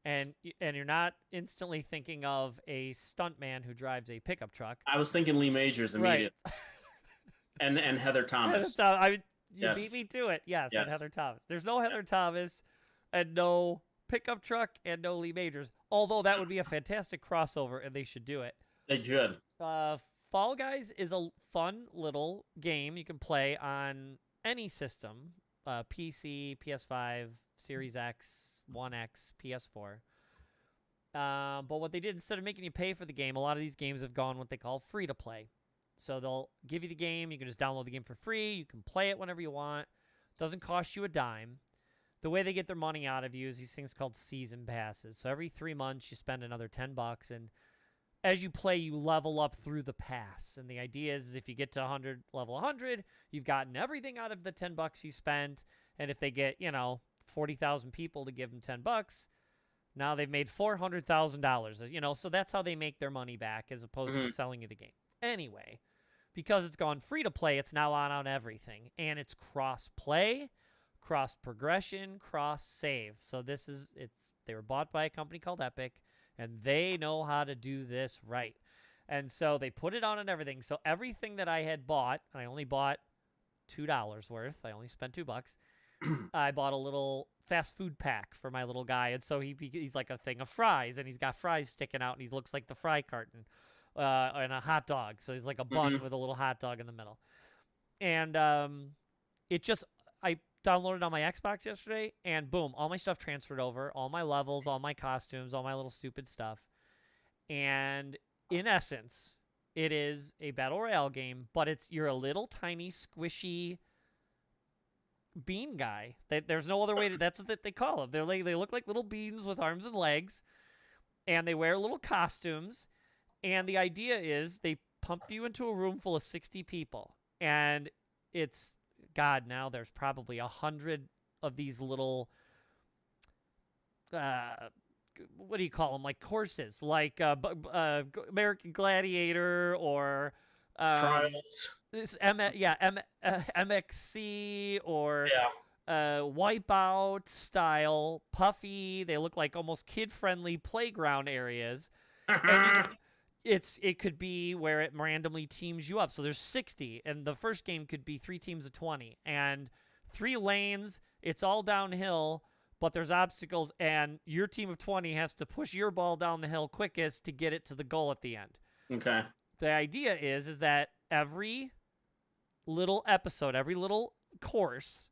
And you're not instantly thinking of a stuntman who drives a pickup truck. I was thinking Lee Majors immediately. Right. and Heather Thomas. You beat me to it. Yes, and Heather Thomas. There's no Heather Thomas and no pickup truck and no Lee Majors, although that would be a fantastic crossover, and they should do it. They should. Fall Guys is a fun little game you can play on any system, PC, PS5, Series X, 1X, PS4. But what they did, instead of making you pay for the game, a lot of these games have gone what they call free to play. So they'll give you the game. You can just download the game for free. You can play it whenever you want. Doesn't cost you a dime. The way they get their money out of you is these things called season passes. So every 3 months, you spend another $10, and as you play, you level up through the pass. And the idea is if you get to level 100, you've gotten everything out of the $10 you spent. And if they get, 40,000 people to give them $10, now they've made $400,000. So that's how they make their money back, as opposed to selling you the game. Anyway, because it's gone free to play, it's now on everything, and it's cross play, cross progression, cross save. So they were bought by a company called Epic, and they know how to do this right. And so they put it on everything. So everything that I had bought, and I only bought $2 worth. I only spent $2. I bought a little fast food pack for my little guy, and so he's like a thing of fries, and he's got fries sticking out, and he looks like the fry carton. And a hot dog. So he's like a bun with a little hot dog in the middle. And I downloaded on my Xbox yesterday, and boom, all my stuff transferred over, all my levels, all my costumes, all my little stupid stuff. And in essence, it is a battle royale game, but you're a little tiny squishy bean guy. There's no other way to. That's what they call them. They look like little beans with arms and legs, and they wear little costumes. And the idea is they pump you into a room full of 60 people, and it's now there's probably 100 of these little what do you call them? Like courses, like American Gladiator or Trials. This MXC or Wipeout style puffy. They look like almost kid-friendly playground areas. And it could be where it randomly teams you up. So there's 60, and the first game could be 3 teams of 20, and 3 lanes. It's all downhill, but there's obstacles, and your team of 20 has to push your ball down the hill quickest to get it to the goal at the end. Okay. The idea is that every little episode, every little course,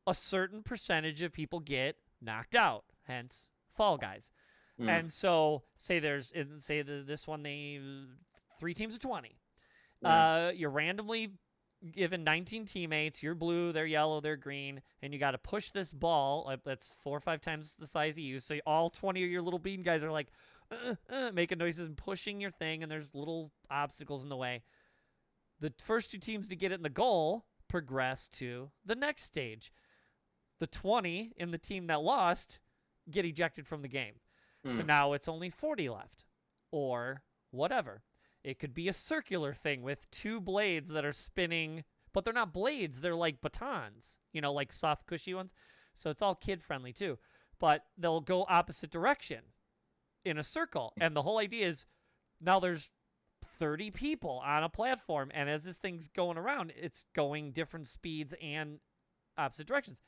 a certain percentage of people get knocked out, hence Fall Guys. And so say this one, 3 teams of 20. You're randomly given 19 teammates. You're blue, they're yellow, they're green, and you got to push this ball that's 4 or 5 times the size of you. So all 20 of your little bean guys are like making noises and pushing your thing, and there's little obstacles in the way. The first 2 teams to get it in the goal progress to the next stage. The 20 in the team that lost get ejected from the game. So now it's only 40 left, or whatever. It could be a circular thing with 2 blades that are spinning, but they're not blades. They're like batons, like soft, cushy ones. So it's all kid-friendly too. But they'll go opposite direction in a circle. And the whole idea is now there's 30 people on a platform, and as this thing's going around, it's going different speeds and opposite directions.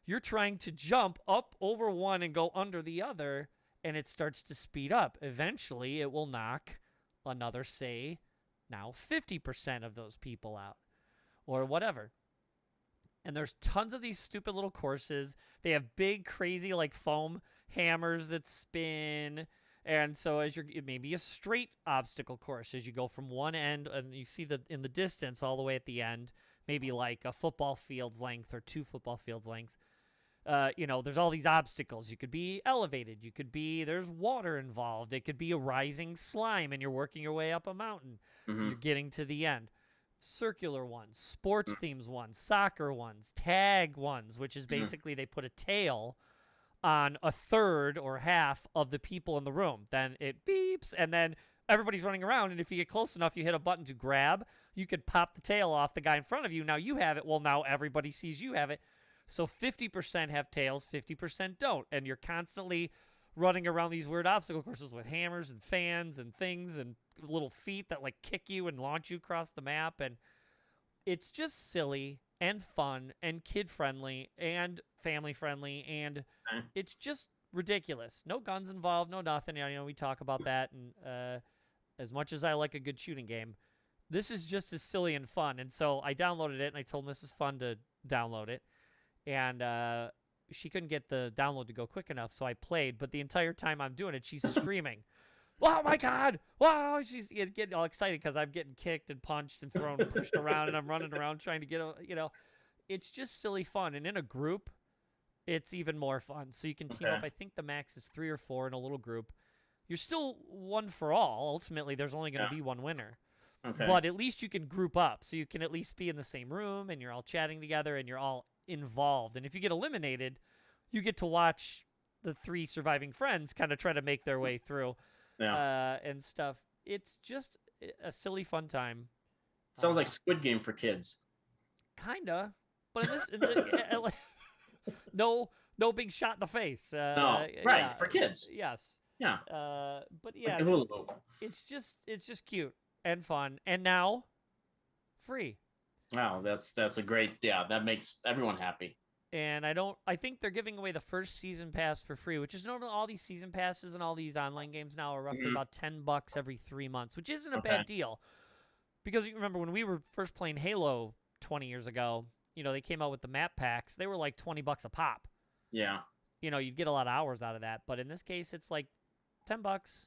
You're trying to jump up over one and go under the other, and it starts to speed up. Eventually, it will knock another, say, now 50% of those people out or whatever. And there's tons of these stupid little courses. They have big, crazy, like foam hammers that spin. And so it may be a straight obstacle course as you go from one end, and you see in the distance all the way at the end, maybe like a football field's length or 2 football fields lengths. There's all these obstacles. You could be elevated. There's water involved. It could be a rising slime, and you're working your way up a mountain. You're getting to the end. Circular ones, sports themes ones, soccer ones, tag ones, which is basically they put a tail on a third or half of the people in the room. Then it beeps, and then everybody's running around, and if you get close enough, you hit a button to grab. You could pop the tail off the guy in front of you. Now you have it. Well, now everybody sees you have it. So 50% have tails, 50% don't. And you're constantly running around these weird obstacle courses with hammers and fans and things and little feet that like kick you and launch you across the map. And it's just silly and fun and kid-friendly and family-friendly. And it's just ridiculous. No guns involved, no nothing. We talk about that. And as much as I like a good shooting game, this is just as silly and fun. And so I downloaded it, and I told Mrs. Fun to download it. And she couldn't get the download to go quick enough, so I played. But the entire time I'm doing it, she's screaming, "Oh, my God! Wow!" She's getting all excited because I'm getting kicked and punched and thrown and pushed around, and I'm running around trying to get it's just silly fun. And in a group, it's even more fun. So you can team up. I think the max is 3 or 4 in a little group. You're still one for all. Ultimately, there's only going to be one winner. Okay. But at least you can group up. So you can at least be in the same room, and you're all chatting together, and you're all involved. And if you get eliminated, you get to watch the 3 surviving friends kind of try to make their way through and stuff. It's just a silly fun time. Sounds like Squid Game for kids. Kinda, but no big shot in the face. No, right, for kids. Yes. Yeah. But yeah, it's just cute and fun, and now free. Wow, that's a great, that makes everyone happy. And I think they're giving away the first season pass for free, which is normally all these season passes and all these online games now are roughly about $10 every 3 months, which isn't a bad deal. Because you remember when we were first playing Halo 20 years ago, they came out with the map packs. They were like $20 a pop. Yeah. You'd get a lot of hours out of that. But in this case, it's like $10.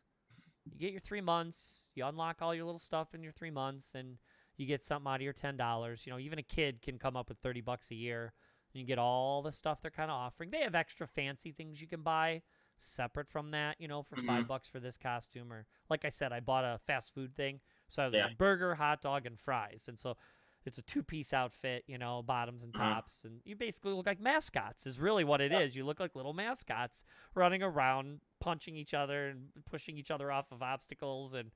You get your 3 months. You unlock all your little stuff in your 3 months, and you get something out of your $10. Even a kid can come up with $30 a year. And you get all the stuff they're kind of offering. They have extra fancy things you can buy separate from that, for $5 for this costume. Or like I said, I bought a fast food thing. So I was a burger, hot dog, and fries. And so it's a 2-piece outfit, bottoms and tops. And you basically look like mascots is really what it is. You look like little mascots running around, punching each other and pushing each other off of obstacles and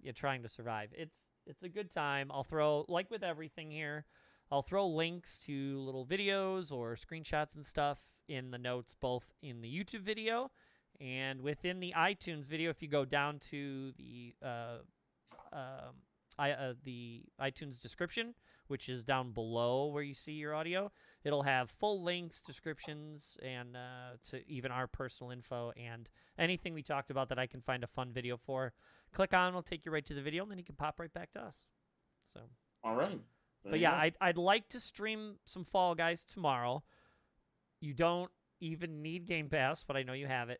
you're trying to survive. It's a good time. I'll throw, like with everything here, I'll throw links to little videos or screenshots and stuff in the notes, both in the YouTube video and within the iTunes video. If you go down to the iTunes description, which is down below where you see your audio, it'll have full links, descriptions, and to even our personal info and anything we talked about that I can find a fun video for. Click on, it'll take you right to the video, and then you can pop right back to us. So, all right. But yeah, I'd like to stream some Fall Guys tomorrow. You don't even need Game Pass, but I know you have it.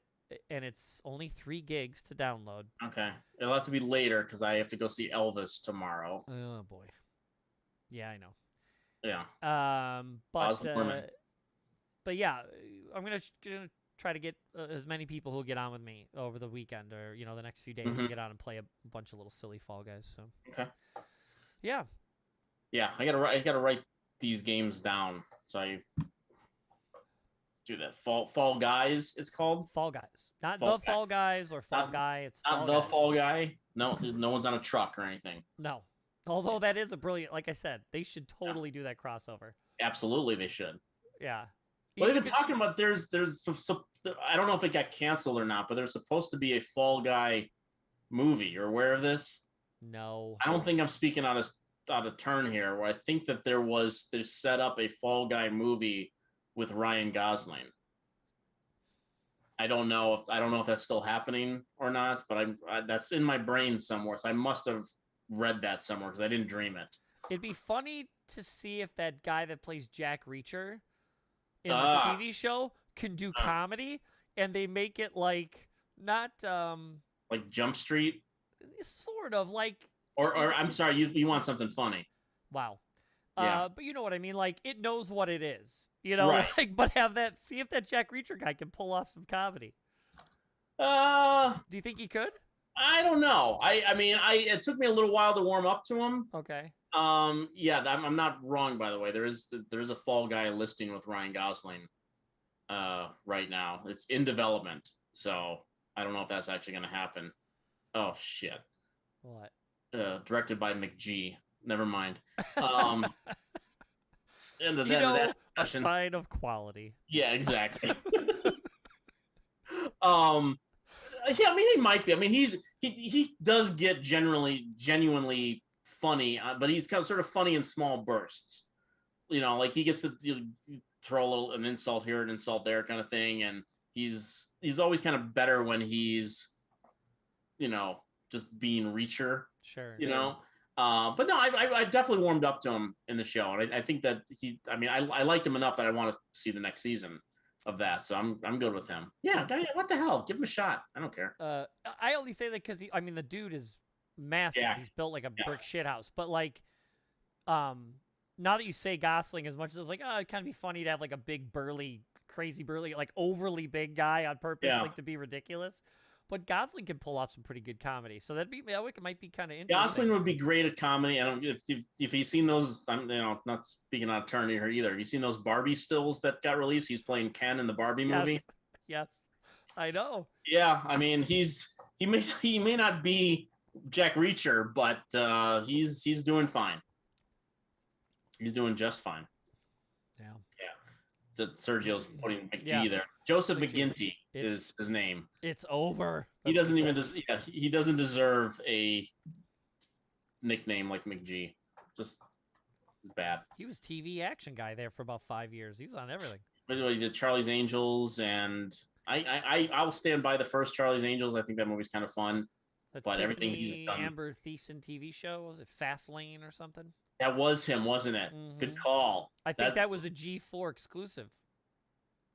And it's only 3 gigs to download. Okay. It'll have to be later because I have to go see Elvis tomorrow. Oh, boy. Yeah, I know. Yeah. But yeah, I'm going to try to get as many people who'll get on with me over the weekend or, the next few days and get on and play a bunch of little silly Fall Guys. So, okay. Yeah. Yeah, I gotta write these games down. So I do that. Fall Guys, it's called. Fall Guys, not the Fall Guys or Fall Guy. It's not the Fall Guy. No one's on a truck or anything. No, although that is a brilliant. Like I said, they should totally do that crossover. Absolutely, they should. Yeah. Well, they've been talking about there's I don't know if it got canceled or not, but there's supposed to be a Fall Guy movie. You're aware of this? No. I don't think I'm speaking out of turn here. Where I think that they set up a Fall Guy movie with Ryan Gosling. I don't know if that's still happening or not, but that's in my brain somewhere. So I must have read that somewhere because I didn't dream it. It'd be funny to see if that guy that plays Jack Reacher in the TV show can do comedy, and they make it like not like Jump Street, sort of like. Or I'm sorry, you want something funny. Wow. Yeah. But you know what I mean? Like, it knows what it is. Right. But see if that Jack Reacher guy can pull off some comedy. Do you think he could? I don't know. I mean, it took me a little while to warm up to him. Okay. Yeah, I'm not wrong, by the way. There is a Fall Guy listing with Ryan Gosling right now. It's in development. So I don't know if that's actually going to happen. Oh, shit. What? Directed by McG. Never mind. A sign of quality. Yeah, exactly. Yeah, I mean, he might be. I mean, he does get genuinely funny, but he's kind of sort of funny in small bursts. Like he gets to throw an insult here, an insult there, kind of thing, and he's always kind of better when he's, just being Reacher. Sure. But no, I definitely warmed up to him in the show, and I think that I liked him enough that I want to see the next season of that. So I'm good with him. Yeah, what the hell? Give him a shot. I don't care. I only say that because the dude is massive. Yeah. He's built like a brick shithouse. But like, now that you say Gosling, as much as it's like, it'd kind of be funny to have like a big crazy burly, like overly big guy on purpose, like to be ridiculous. But Gosling can pull off some pretty good comedy, so that might be kind of interesting. Gosling would be great at comedy. I don't if you've seen those. I'm not speaking out of turn here either. Have you seen those Barbie stills that got released? He's playing Ken in the Barbie movie. Yes, I know. Yeah, I mean he may not be Jack Reacher, but he's doing fine. He's doing just fine. Yeah. That Sergio's putting McGee there. Joseph McGinty is his name. It's over. He doesn't he doesn't deserve a nickname like McGee. Just bad. He was TV action guy there for about 5 years. He was on everything. He did Charlie's Angels, and I'll stand by the first Charlie's Angels. I think that movie's kind of fun. But everything he's done. Amber Thiessen TV show, was it Fastlane or something? That was him, wasn't it? Good call. I think that was a G4 exclusive.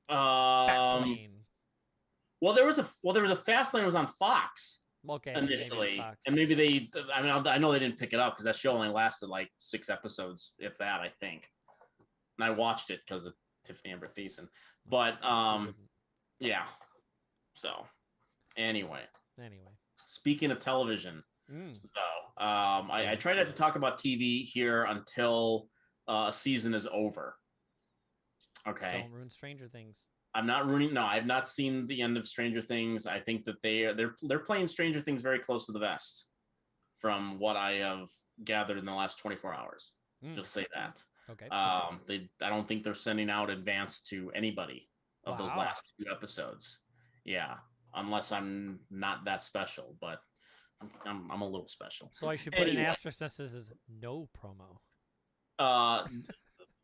Fastlane. Well, there was a Fastlane was on Fox. Okay, initially, and maybe they. I mean, I know they didn't pick it up because that show only lasted like 6 episodes, if that. I think, and I watched it because of Tiffany Amber Thiessen. But yeah. So, anyway. Speaking of television, though, I try not to talk about TV here until a season is over. Okay. Don't ruin Stranger Things. I'm not ruining. No, I've not seen the end of Stranger Things. I think that they're playing Stranger Things very close to the vest, from what I have gathered in the last 24 hours. Just say that. Okay. I don't think they're sending out advance to anybody of those last 2 episodes. Yeah, unless I'm not that special, but I'm a little special. So I should put an asterisk that says no promo.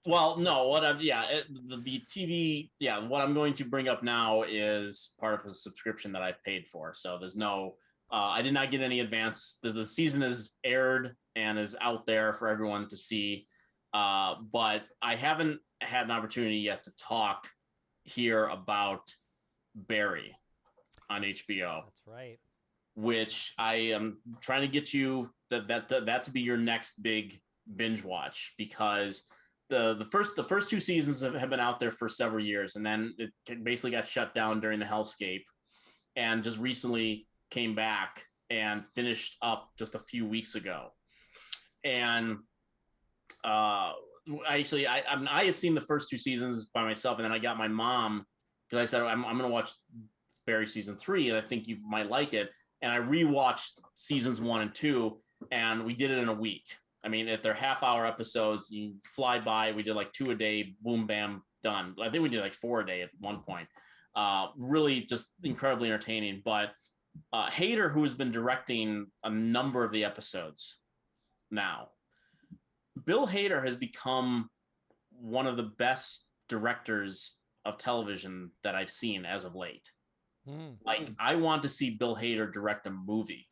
Well, no. The TV. Yeah, what I'm going to bring up now is part of a subscription that I've paid for. So there's no. I did not get any advance. The season is aired and is out there for everyone to see. But I haven't had an opportunity yet to talk here about Barry on HBO. That's right. Which I am trying to get you that to be your next big binge watch, because the first 2 seasons have been out there for several years, and then it basically got shut down during the hellscape, and just recently came back and finished up just a few weeks ago. And I had seen the first 2 seasons by myself, and then I got my mom because I said I'm going to watch Barry season 3, and I think you might like it. And I rewatched seasons 1 and 2, and we did it in a week. I mean, if they're half-hour episodes, you fly by. We did like 2 a day, boom, bam, done. I think we did like 4 a day at one point. Really just incredibly entertaining. But Hader, who has been directing a number of the episodes now, Bill Hader has become one of the best directors of television that I've seen as of late. Like, I want to see Bill Hader direct a movie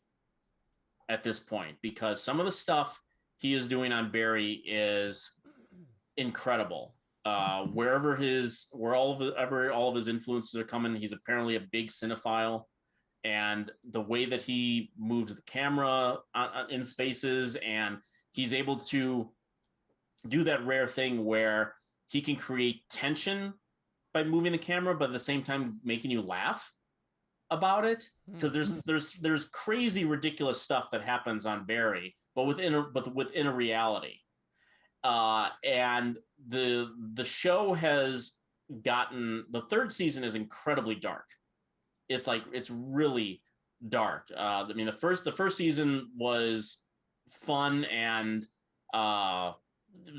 at this point, because some of the stuff he is doing on Barry is incredible. Where all of his influences are coming, he's apparently a big cinephile, and the way that he moves the camera in spaces, and he's able to do that rare thing where he can create tension by moving the camera, but at the same time making you laugh about it, because there's crazy, ridiculous stuff that happens on Barry, but within a reality. And the show has gotten, the 3rd season is incredibly dark. It's really dark. I mean, the first season was fun and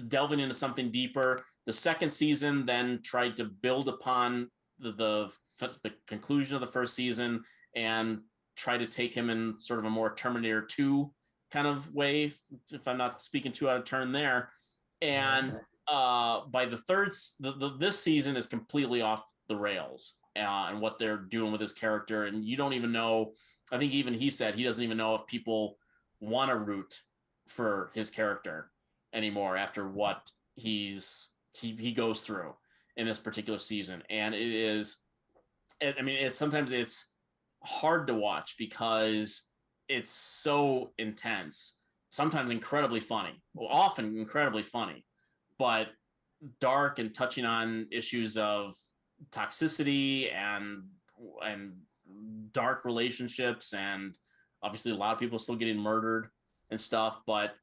delving into something deeper. The 2nd season then tried to build upon the conclusion of the 1st season and try to take him in sort of a more Terminator 2 kind of way, if I'm not speaking too out of turn there. And by the 3rd, this season is completely off the rails, and what they're doing with his character. And you don't even know, I think even he said he doesn't even know if people want to root for his character anymore after what he goes through in this particular season. And sometimes it's hard to watch because it's so intense, sometimes incredibly funny, often incredibly funny, but dark and touching on issues of toxicity and dark relationships, and obviously a lot of people still getting murdered and stuff, but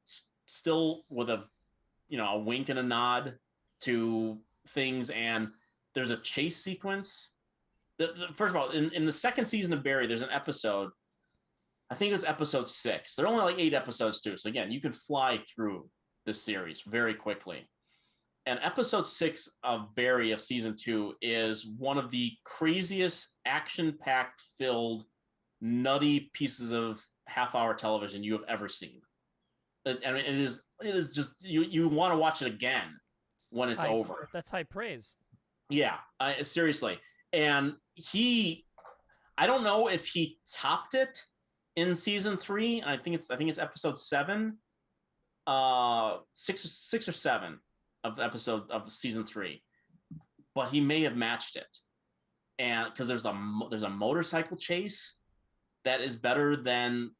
still with a wink and a nod to things. And there's a chase sequence. First of all, in the 2nd season of Barry, there's an episode, I think it's episode 6. There are only like 8 episodes too. So again, you can fly through this series very quickly. And episode 6 of Barry of season 2 is one of the craziest, action-packed filled, nutty pieces of half-hour television you have ever seen. It is just, you want to watch it again when it's over. That's high praise. Yeah, seriously. And I don't know if he topped it in season 3. I think it's episode 7. six or seven of the episode of season 3, but he may have matched it, and because there's a motorcycle chase that is better than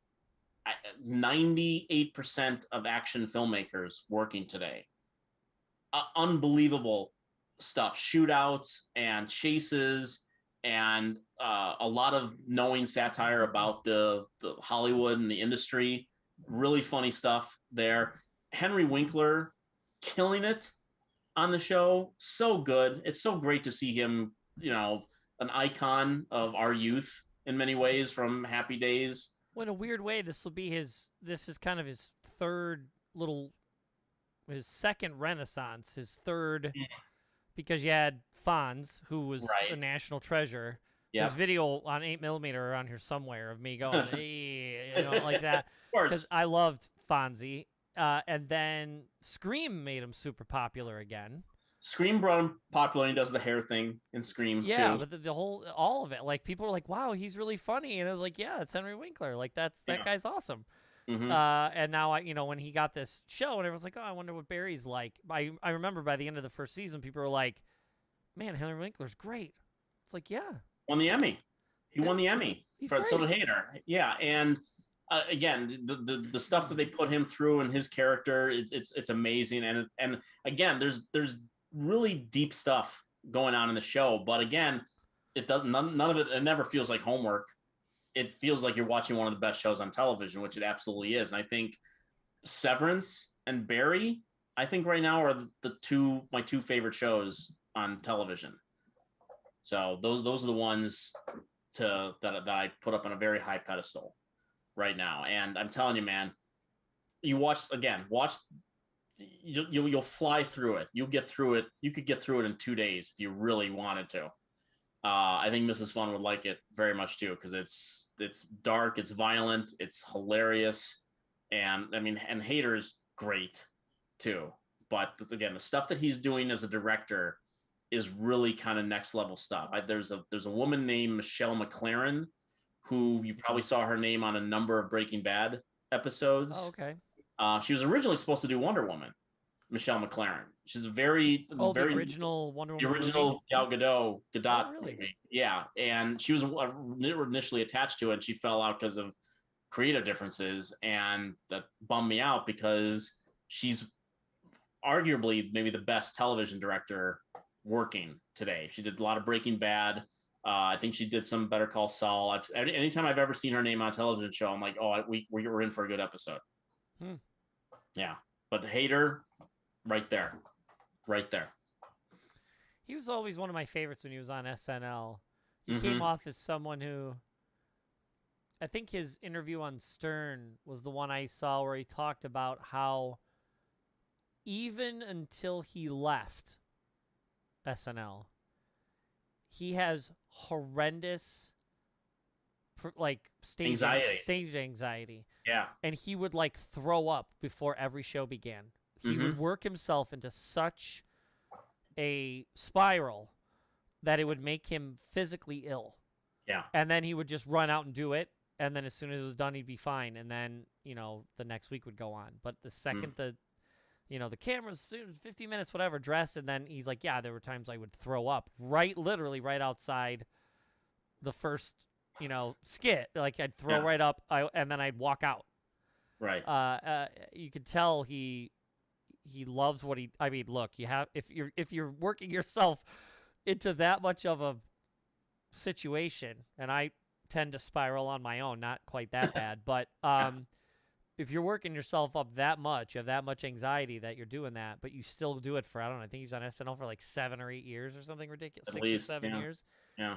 98% of action filmmakers working today. Unbelievable stuff, shootouts and chases, and a lot of knowing satire about the Hollywood and the industry. Really funny stuff there. Henry Winkler killing it on the show. So good. It's so great to see him, an icon of our youth in many ways from Happy Days. Well, in a weird way, this is kind of his his second renaissance, his third, because you had Fonz, who was a national treasure. Yep. There's video on 8mm around here somewhere of me going, hey, like that. Because I loved Fonzie. And then Scream made him super popular again. Scream brought him popular, and he does the hair thing in Scream. Yeah, too. But all of it, like, people were like, wow, he's really funny. And I was like, yeah, it's Henry Winkler. Like, that guy's awesome. Mm-hmm. And now, when he got this show, and everyone's like, oh, I wonder what Barry's like. I remember by the end of the first season, people were like, man, Henry Winkler's great. It's like, yeah. Won the Emmy. He won the Emmy. So did Hader. Yeah, and again, the stuff that they put him through and his character, it's amazing. And again, there's really deep stuff going on in the show. But again, it doesn't. None of it. It never feels like homework. It feels like you're watching one of the best shows on television, which it absolutely is. And I think Severance and Barry, I think right now are my two favorite shows on television. So those are the ones that I put up on a very high pedestal right now. And I'm telling you, man, you'll fly through it. You'll get through it. You could get through it in 2 days if you really wanted to. I think Mrs. Fun would like it very much too, because it's dark, it's violent, it's hilarious, and and Hader's great too. But again, the stuff that he's doing as a director is really kind of next level stuff. There's a woman named Michelle MacLaren, who you probably saw her name on a number of Breaking Bad episodes. Oh, okay. She was originally supposed to do Wonder Woman. Michelle MacLaren. She's very the original Wonder Woman. The original movie? Gal Gadot. Oh, really? Movie. Yeah, and she was initially attached to it, and she fell out because of creative differences, and that bummed me out because she's arguably maybe the best television director working today. She did a lot of Breaking Bad. I think she did some Better Call Saul. Anytime I've ever seen her name on a television show, I'm like, oh, we're in for a good episode. Yeah, but Hader, right there. He was always one of my favorites when he was on SNL. He came off as someone who, I think his interview on Stern was the one I saw where he talked about how even until he left SNL, he has horrendous stage anxiety. Yeah. And he would throw up before every show began. He would work himself into such a spiral that it would make him physically ill. Yeah. And then he would just run out and do it, and then as soon as it was done, he'd be fine, and then, the next week would go on. But the second the cameras, 15 minutes, whatever, dressed, and then he's like, yeah, there were times I would throw up literally right outside the first, skit. Like, I'd throw right up, and then I'd walk out. Right. You could tell he loves what look, if you're working yourself into that much of a situation, and I tend to spiral on my own, not quite that bad, but if you're working yourself up that much, you have that much anxiety that you're doing that, but you still do it for, I don't know, I think he's on SNL for 7 or 8 years or something ridiculous. At 6 least, or 7 years. Yeah.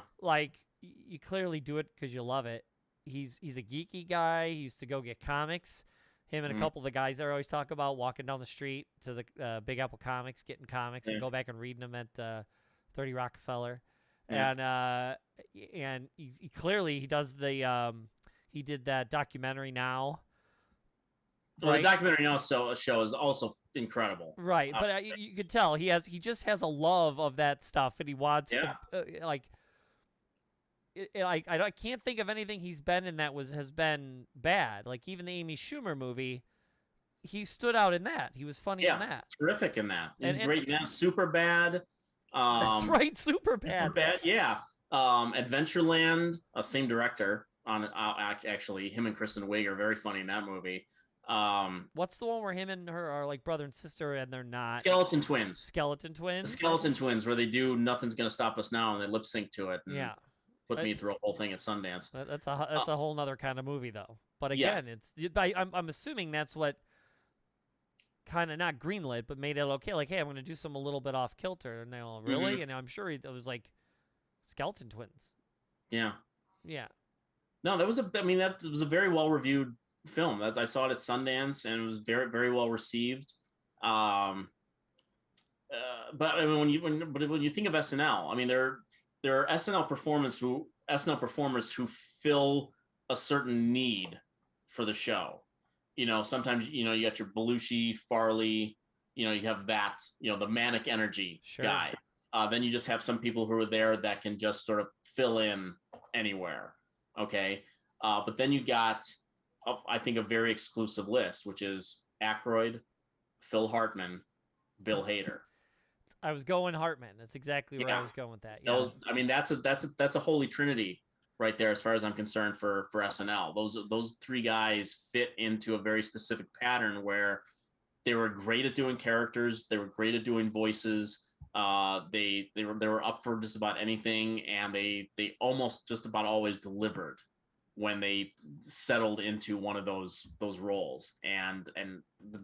You clearly do it because you love it. He's a geeky guy. He used to go get comics. Him and a couple of the guys I always talk about walking down the street to the Big Apple Comics, getting comics, and go back and reading them at 30 Rockefeller. Yeah. And he clearly he does he did that documentary now. Well, right? The documentary now show is also incredible. Right, but you could tell he just has a love of that stuff, and he wants to I can't think of anything he's been in that has been bad. Like, even the Amy Schumer movie, he stood out in that. He was funny in that. Terrific in that. He's great in that. Super Bad. That's right, Super Bad. Super Bad, yeah. Adventureland, same director on actually. Him and Kristen Wiig are very funny in that movie. What's the one where him and her are like brother and sister and they're not? Skeleton Twins. Skeleton Twins? The Skeleton Twins, where they do Nothing's Gonna Stop Us Now and they lip sync to it. Yeah. Put me through a whole thing at Sundance. That's a whole nother kind of movie, though. But again, I'm assuming that's what kind of not greenlit, but made it okay. Like, hey, I'm going to do some a little bit off kilter. And they're really? Mm-hmm. And I'm sure it was like Skeleton Twins. Yeah. Yeah. No, that was a very well reviewed film. I saw it at Sundance and it was very, very well received. But I mean, when you think of SNL, I mean, there are SNL performers who fill a certain need for the show. You know, sometimes, you know, you got your Belushi, Farley, you know, you have that, you know, the manic energy guy. Sure. Then you just have some people who are there that can just sort of fill in anywhere. Okay. But then you got, I think, a very exclusive list, which is Aykroyd, Phil Hartman, Bill Hader. I was going Hartman. That's exactly where I was going with that. Yeah. I mean, that's a holy trinity right there, as far as I'm concerned, for SNL. Those three guys fit into a very specific pattern where they were great at doing characters. They were great at doing voices. They were up for just about anything, and they almost just about always delivered when they settled into one of those roles. And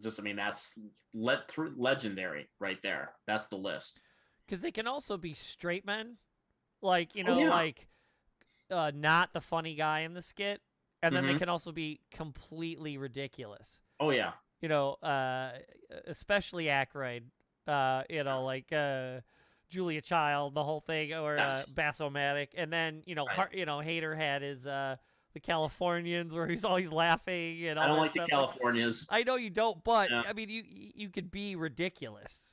just, I mean, that's legendary right there. That's the list. Because they can also be straight men, like, you know, like not the funny guy in the skit, and then they can also be completely ridiculous. Oh yeah. You know, especially Aykroyd. You know, like Julia Child, the whole thing, or Bass-O-Matic, and then you know, Hader had his the Californians, where he's always laughing and all that stuff. I don't like the Californians. I know you don't, but I mean, you could be ridiculous.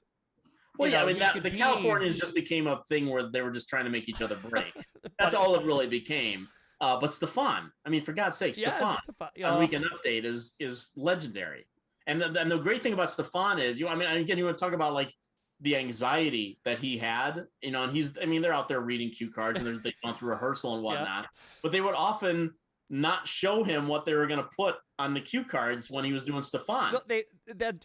Well, I mean, the Californians just became a thing where they were just trying to make each other break. That's all it really became. But Stefan, I mean, for God's sake, Stefan on Weekend Update is legendary. And the great thing about Stefan is, I mean, again, you want to talk about like the anxiety that he had, you know, and they're out there reading cue cards and they've gone through rehearsal and whatnot, but they would often not show him what they were going to put on the cue cards when he was doing Stefan.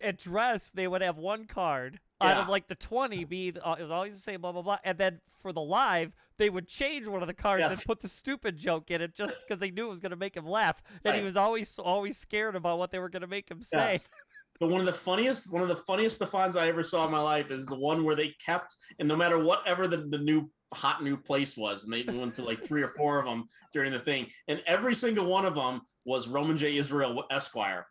At dress, they would have one card out of like the 20 it was always the same, blah, blah, blah. And then for the live, they would change one of the cards and put the stupid joke in it just because they knew it was going to make him laugh. And he was always scared about what they were going to make him say. But one of the funniest Stefans I ever saw in my life is the one where they kept, and no matter whatever the new place was, and they went to like 3 or 4 of them during the thing, and every single one of them was Roman J. Israel Esquire,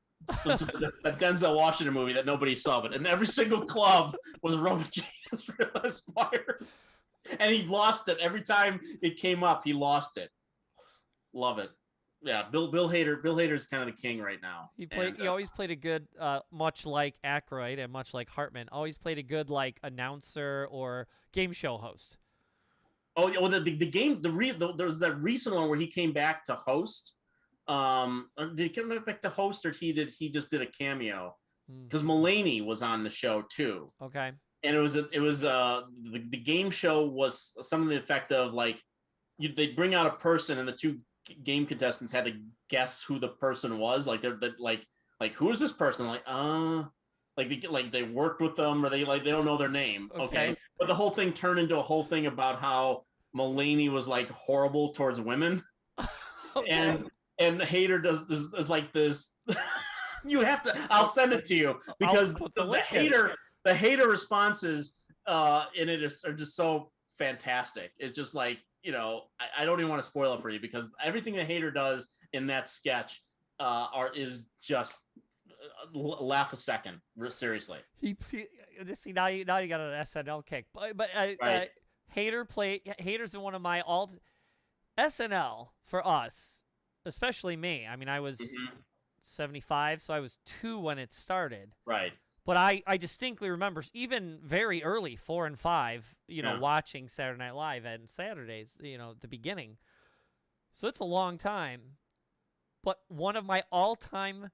that Denzel Washington movie that nobody saw, but in every single club was Roman J. Israel Esquire, and he lost it every time it came up. He lost it. Love it. Yeah, Bill Hader's kind of the king right now. He always played a good, much like Aykroyd and much like Hartman, always played a good like announcer or game show host. Oh, well, there was that recent one where he came back to host. Did he come back to host, or he just did a cameo? Because Mulaney was on the show too. Okay. And the game show was something to the effect of like they'd bring out a person and the two game contestants had to guess who the person was. Like they're like who is this person? Like they worked with them, or they don't know their name. Okay. But the whole thing turned into a whole thing about how Mulaney was like horrible towards women. Okay. And Hader is like this. You have to. I'll send it to you because the Hader responses in it are just so fantastic. It's just like, you know, I don't even want to spoil it for you because everything that Hader does in that sketch is just laugh a second. Seriously. See now you got an SNL kick, but Hader's in one of my SNL for us, especially me. I mean, I was 75, so I was 2 when it started. Right. But I distinctly remember, even very early, 4 and 5, you know, watching Saturday Night Live and Saturdays, you know, at the beginning. So it's a long time. But one of my all-time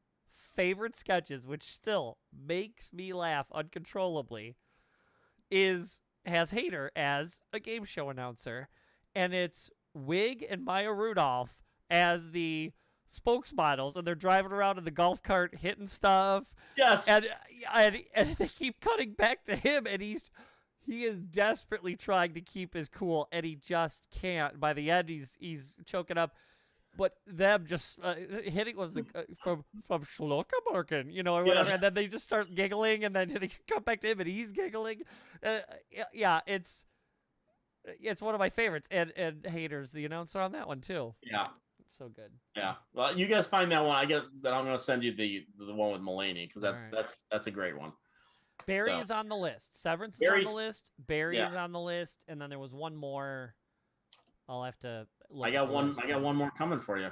favorite sketches, which still makes me laugh uncontrollably, has Hader as a game show announcer, and it's Wig and Maya Rudolph as the spokesmodels, and they're driving around in the golf cart hitting stuff. Yes. And they keep cutting back to him, and he is desperately trying to keep his cool, and he just can't. By the end, he's choking up. But them just hitting was like, from Schlokamarken, you know, or whatever, and then they just start giggling, and then they come back to him, and he's giggling. Yeah, it's one of my favorites, and Hader's the announcer on that one too. Yeah, so good. Yeah, well, you guys find that one. I'm gonna send you the one with Mulaney, because that's a great one. Barry is on the list. Severance is on the list. Barry is on the list, and then there was one more. I'll have to. I got one more coming for you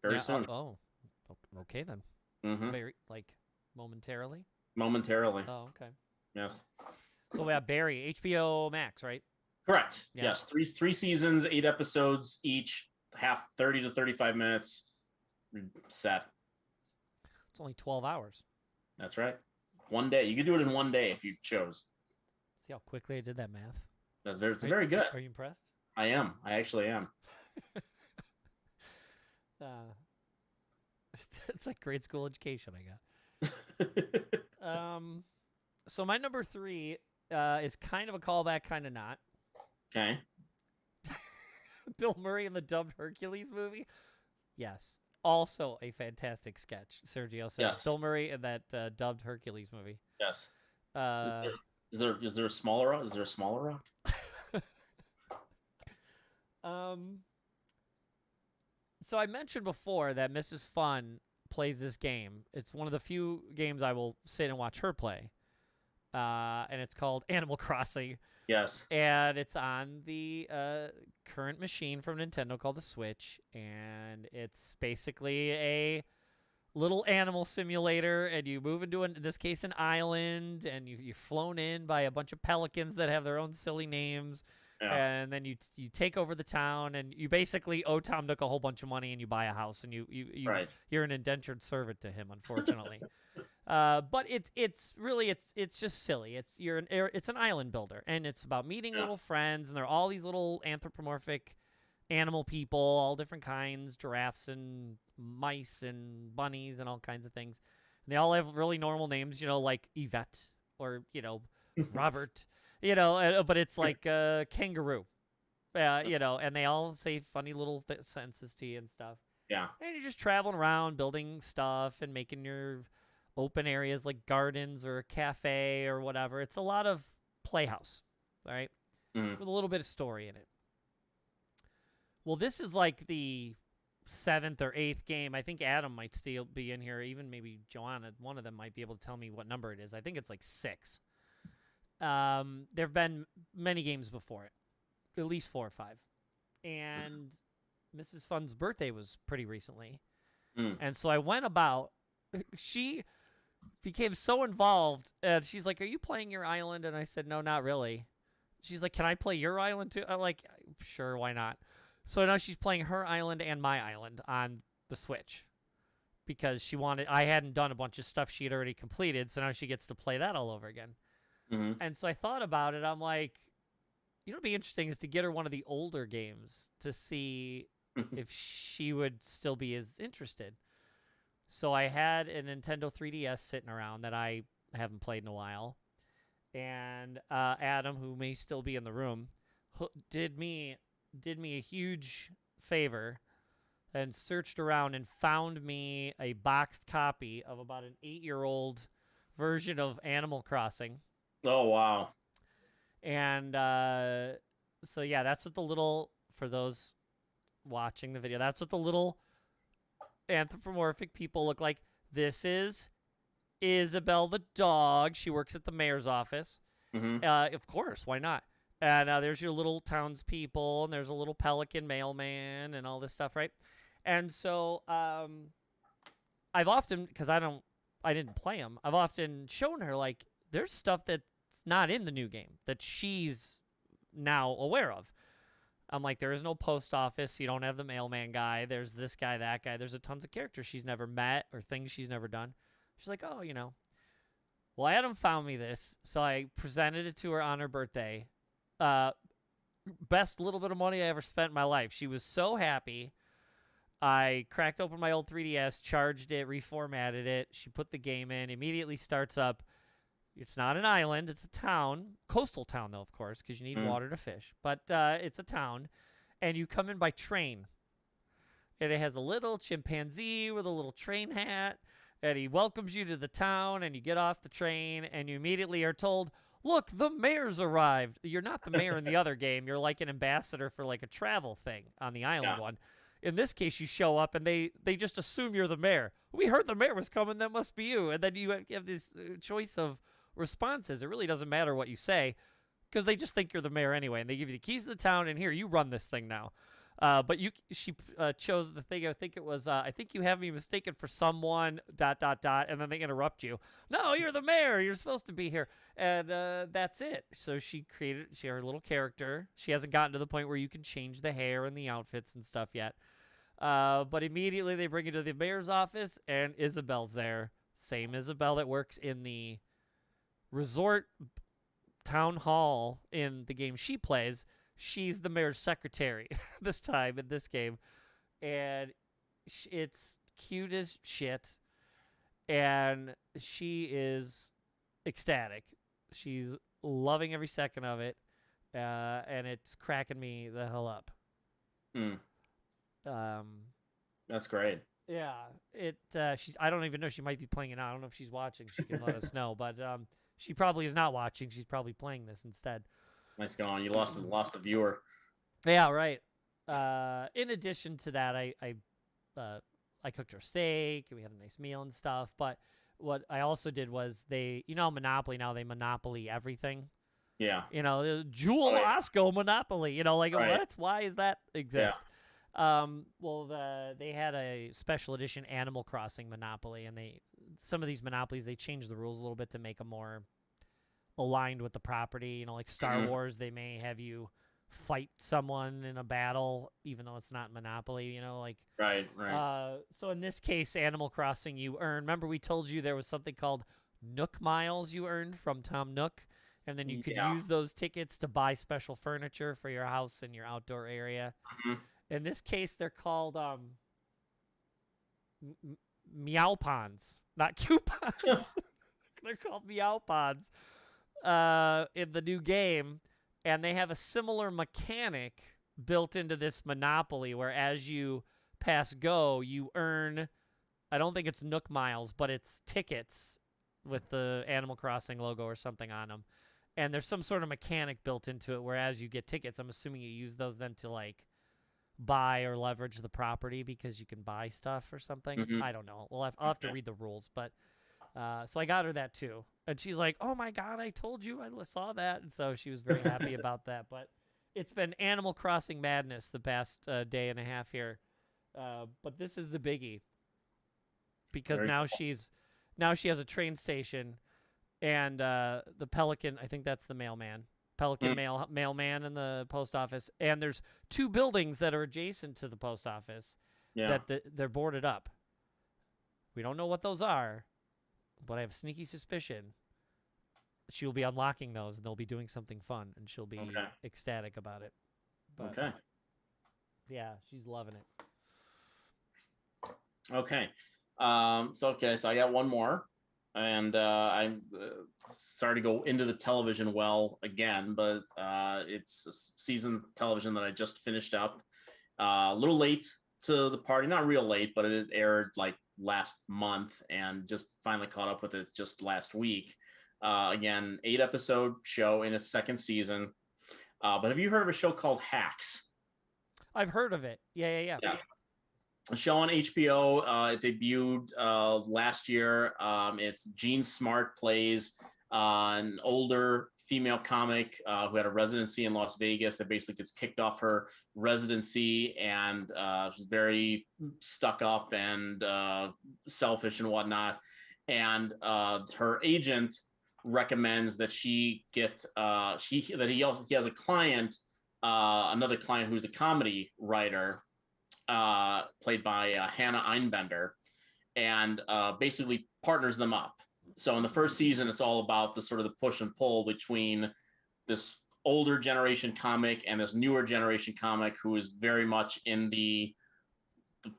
very soon. Oh, okay then. Very momentarily. Momentarily. Oh, okay. Yes. So we have Barry, HBO Max, right? Correct. Yeah. Yes. Three seasons, 8 episodes each, 30 to 35 minutes. Set. It's only 12 hours. That's right. One day. You could do it in one day if you chose. See how quickly I did that math? That's very good. Are you impressed? I am. I actually am. It's like grade school education I got. So my number 3 is kind of a callback, kind of not. Okay. Bill Murray in the dubbed Hercules movie. Yes. Also a fantastic sketch. Sergio says Bill Murray in that dubbed Hercules movie. Yes. Is there a smaller rock? Is there a smaller rock? So I mentioned before that Mrs. Fun plays this game. It's one of the few games I will sit and watch her play. And it's called Animal Crossing. Yes. And it's on the current machine from Nintendo called the Switch. And it's basically a little animal simulator. And you move into, in this case, an island. And you're flown in by a bunch of pelicans that have their own silly names. Yeah. And then you take over the town, and you basically owe Tom Nook a whole bunch of money, and you buy a house, and you're an indentured servant to him, unfortunately. But it's really just silly. It's an island builder, and it's about meeting little friends, and there are all these little anthropomorphic animal people, all different kinds, giraffes and mice and bunnies and all kinds of things. And they all have really normal names, like Yvette or Robert. But it's like kangaroo, and they all say funny little sentences to you and stuff. Yeah. And you're just traveling around, building stuff and making your open areas like gardens or a cafe or whatever. It's a lot of playhouse, all right, with a little bit of story in it. Well, this is like the 7th or 8th game. I think Adam might still be in here, even maybe Joanna. One of them might be able to tell me what number it is. I think it's like 6. There have been many games before it, at least 4 or 5. And Mrs. Fun's birthday was pretty recently. And so I went about, she became so involved, and she's like, "Are you playing your island?" And I said, "No, not really." She's like, "Can I play your island too?" I'm like, "Sure, why not?" So now she's playing her island and my island on the Switch because I hadn't done a bunch of stuff she had already completed, so now she gets to play that all over again. And so I thought about it. I'm like, what'd be interesting is to get her one of the older games to see if she would still be as interested. So I had a Nintendo 3DS sitting around that I haven't played in a while. And Adam, who may still be in the room, did me a huge favor and searched around and found me a boxed copy of about an 8-year-old version of Animal Crossing. Oh, wow. And so, yeah, that's what for those watching the video, that's what the little anthropomorphic people look like. This is Isabel the dog. She works at the mayor's office. Of course, why not? And there's your little townspeople, and there's a little pelican mailman and all this stuff, right? And so I've often, because I didn't play them, I've often shown her, like, there's stuff that's not in the new game that she's now aware of. I'm like, there is no post office. You don't have the mailman guy. There's this guy, that guy. There's a tons of characters she's never met or things she's never done. She's like, oh, Well, Adam found me this, so I presented it to her on her birthday. Best little bit of money I ever spent in my life. She was so happy. I cracked open my old 3DS, charged it, reformatted it. She put the game in, immediately starts up. It's not an island. It's a town. Coastal town, though, of course, because you need water to fish. But it's a town, and you come in by train. And it has a little chimpanzee with a little train hat, and he welcomes you to the town, and you get off the train, and you immediately are told, look, the mayor's arrived. You're not the mayor in the other game. You're like an ambassador for like a travel thing on the island one. In this case, you show up, and they just assume you're the mayor. We heard the mayor was coming. That must be you. And then you have this choice of responses. It really doesn't matter what you say because they just think you're the mayor anyway, and they give you the keys to the town, and here, you run this thing now. But she chose the thing. I think it was, I think you have me mistaken for someone, ... And then they interrupt you. No, you're the mayor. You're supposed to be here. And that's it. So she created her little character. She hasn't gotten to the point where you can change the hair and the outfits and stuff yet. But immediately they bring you to the mayor's office, and Isabel's there. Same Isabel that works in the resort town hall in the game she plays. She's the mayor's secretary this time in this game. And it's cute as shit. And she is ecstatic. She's loving every second of it. And it's cracking me the hell up. That's great. Yeah. I don't even know. She might be playing it now. I don't know if she's watching. She can let us know. But she probably is not watching. She's probably playing this instead. Nice going. You lost the viewer. Yeah, right. In addition to that, I cooked her steak, and we had a nice meal and stuff. But what I also did was Monopoly now, they monopoly everything. Yeah. Jewel Osco Monopoly. What? Why is that exist? Yeah. They had a special edition Animal Crossing Monopoly, and some of these Monopolies, they changed the rules a little bit to make them more aligned with the property. Like Star Wars, they may have you fight someone in a battle, even though it's not Monopoly, Right. So in this case, Animal Crossing, you earn, remember we told you there was something called Nook Miles you earned from Tom Nook, and then you could use those tickets to buy special furniture for your house and your outdoor area. In this case, they're called Meowpons, not coupons. They're called Meowpons in the new game, and they have a similar mechanic built into this Monopoly where as you pass go, you earn, I don't think it's Nook Miles, but it's tickets with the Animal Crossing logo or something on them. And there's some sort of mechanic built into it where as you get tickets, I'm assuming you use those then to buy or leverage the property because you can buy stuff or something. I don't know. I'll have to read the rules, but so I got her that too. And she's like, oh my God, I told you I saw that. And so she was very happy about that. But it's been Animal Crossing madness the past day and a half here. But this is the biggie. Because now she has a train station, and the Pelican, I think that's the mailman. Pelican mailman in the post office. And there's 2 buildings that are adjacent to the post office that they're boarded up. We don't know what those are, but I have a sneaky suspicion she'll be unlocking those, and they'll be doing something fun, and she'll be ecstatic about it. But, yeah, she's loving it. Okay. So I got one more, and I'm sorry to go into the television well again, but it's a season of television that I just finished up. A little late to the party, not real late, but it aired last month, and just finally caught up with it just last week. Again, 8-episode show in its second season. But have you heard of a show called Hacks? I've heard of it. Yeah. A show on HBO. It debuted last year. It's Jean Smart plays an older female comic who had a residency in Las Vegas that basically gets kicked off her residency, and she's very stuck up and selfish and whatnot. And her agent recommends that she get he has a client, another client who's a comedy writer, played by Hannah Einbender, and basically partners them up. So in the first season, it's all about the sort of the push and pull between this older generation comic and this newer generation comic who is very much in the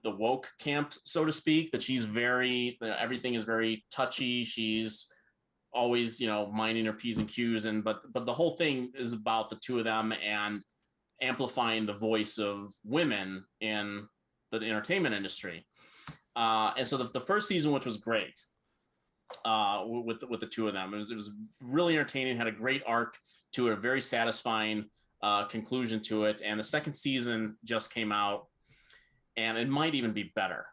woke camp, so to speak, that she's everything is very touchy. She's always, minding her P's and Q's, but the whole thing is about the two of them and amplifying the voice of women in the entertainment industry. And so the first season, which was great, with the two of them, it was really entertaining, had a great arc to it, a very satisfying conclusion to it. And the second season just came out, and it might even be better.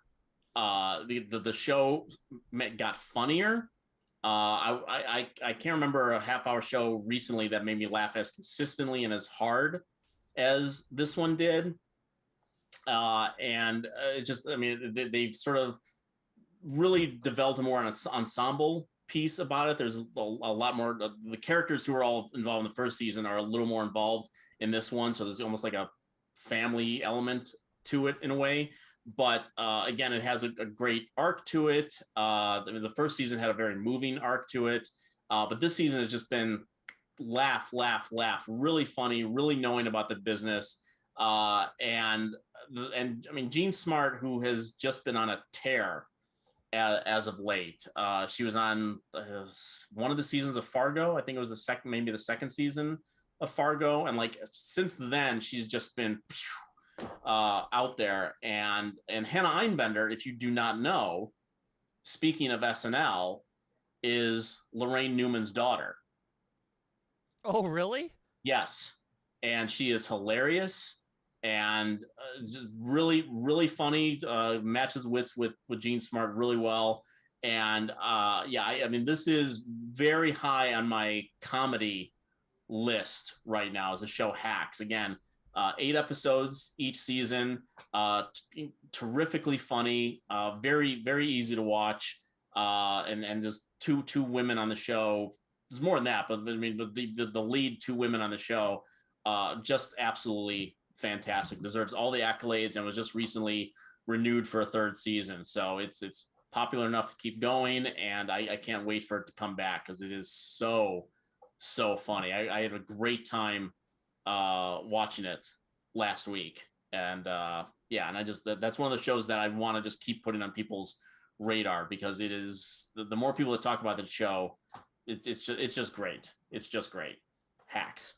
The show got funnier. I can't remember a half-hour show recently that made me laugh as consistently and as hard as this one did. And they've sort of really developed a more ensemble piece about it. There's a lot more. The characters who are all involved in the first season are a little more involved in this one, so there's almost like a family element to it in a way. But again, it has a great arc to it. The first season had a very moving arc to it, but this season has just been laugh, really funny, really knowing about the business. And Jean Smart, who has just been on a tear as of late. She was on one of the seasons of Fargo. I think it was the second season of Fargo. And since then, she's just been out there. And Hannah Einbender, if you do not know, speaking of SNL, is Lorraine Newman's daughter. Oh, really? Yes. And she is hilarious and just really, really funny, matches wits with Jean Smart really well. And this is very high on my comedy list right now as the show Hacks. Again, 8 episodes each season, terrifically funny, very, very easy to watch, and just two women on the show. There's more than that, but the lead 2 women on the show, just absolutely fantastic. Deserves all the accolades, and was just recently renewed for a 3rd season. So it's popular enough to keep going, and I can't wait for it to come back because it is so funny. I had a great time watching it last week, and and that's one of the shows that I want to just keep putting on people's radar, because it is the more people that talk about the show, it's just great. It's just great. Hacks.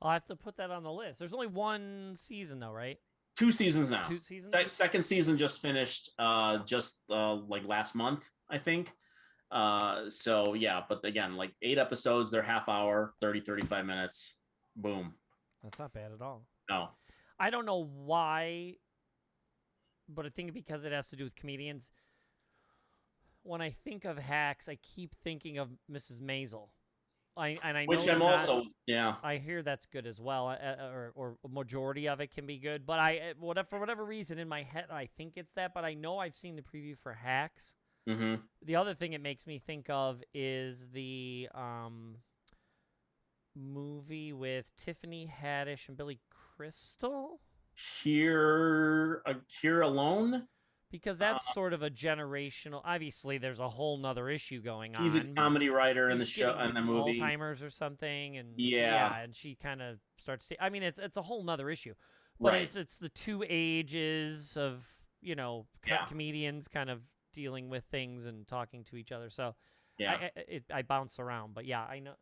I'll have to put that on the list. There's only 1 season though, right? 2 seasons now. 2 seasons. Second season just finished last month, I think. But again, 8 episodes, they're half hour, 35 minutes. Boom. That's not bad at all. No. I don't know why, but I think because it has to do with comedians. When I think of Hacks, I keep thinking of Mrs. Maisel. I hear that's good as well, or majority of it can be good. But for whatever reason in my head, I think it's that. But I know I've seen the preview for Hacks. Mm-hmm. The other thing it makes me think of is the movie with Tiffany Haddish and Billy Crystal. Here Alone? Because that's sort of a generational. Obviously, there's a whole nother issue going on. He's a comedy writer in the show and the movie. Alzheimer's or something, and and she kind of starts. It's a whole nother issue, but right. It's the 2 ages of comedians kind of dealing with things and talking to each other. So I bounce around, but I know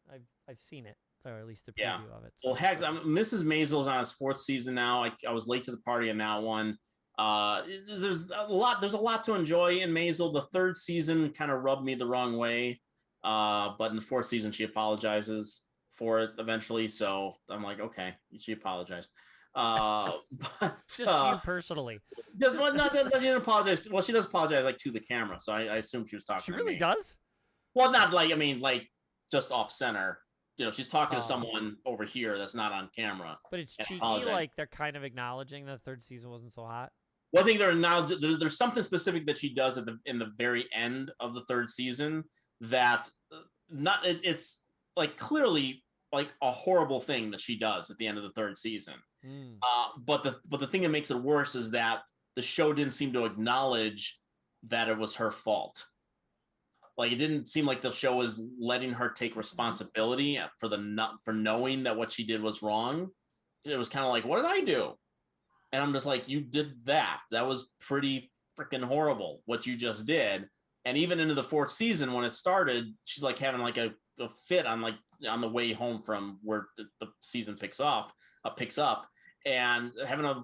I've seen it, or at least the preview of it. So. Well, heck, Mrs. Maisel's on its 4th season now. I was late to the party on that one. There's a lot to enjoy in Maisel. The 3rd season kind of rubbed me the wrong way, but in the 4th season she apologizes for it eventually. So I'm like, okay, she apologized. But just to you personally. She didn't apologize. Well, she does apologize to the camera, so I assume she was talking. She to really me. Does? Well, not just off center. She's talking to someone over here that's not on camera. But it's cheeky, they're kind of acknowledging the 3rd season wasn't so hot. Well, I think there's something specific that she does in the very end of the 3rd season that it's clearly a horrible thing that she does at the end of the 3rd season. But the thing that makes it worse is that the show didn't seem to acknowledge that it was her fault. Like, it didn't seem like the show was letting her take responsibility for knowing that what she did was wrong. It was kind of like, what did I do? And I'm just like, you did that. That was pretty freaking horrible what you just did. And even into the 4th season, when it started, she's like having like a fit on the way home from where the season picks up, and having a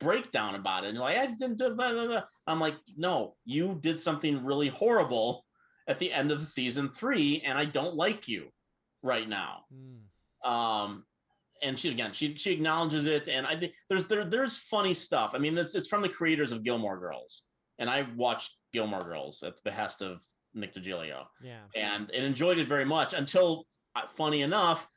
breakdown about it. And like, I didn't do blah, blah, blah. I'm like, no, you did something really horrible at the end of season 3, and I don't like you right now. And she acknowledges it, and I think there's funny stuff. I mean, it's from the creators of Gilmore Girls, and I watched Gilmore Girls at the behest of Nick DiGilio, and enjoyed it very much until, funny enough,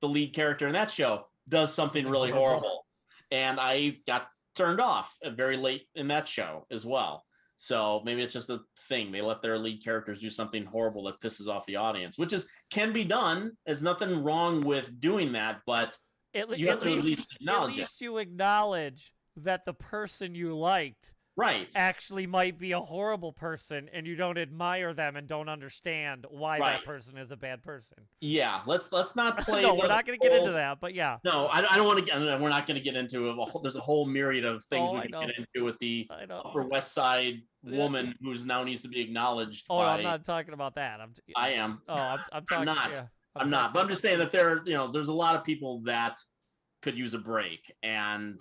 the lead character in that show does something really horrible, and I got turned off very late in that show as well. So maybe it's just a thing. They let their lead characters do something horrible that pisses off the audience, which can be done. There's nothing wrong with doing that, but you have to at least acknowledge it. At least you acknowledge that the person you liked actually might be a horrible person, and you don't admire them and don't understand why that person is a bad person. Yeah, let's not play. No, we're not going to get into that, but yeah. No, I don't want to. We're not going to get into there's a whole myriad of things we can get into with the Upper West Side woman who's now needs to be acknowledged. Oh, I'm not talking about that. I am. Oh, I'm talking. I'm not. Yeah, I'm not. But I'm just saying that there's a lot of people that could use a break, and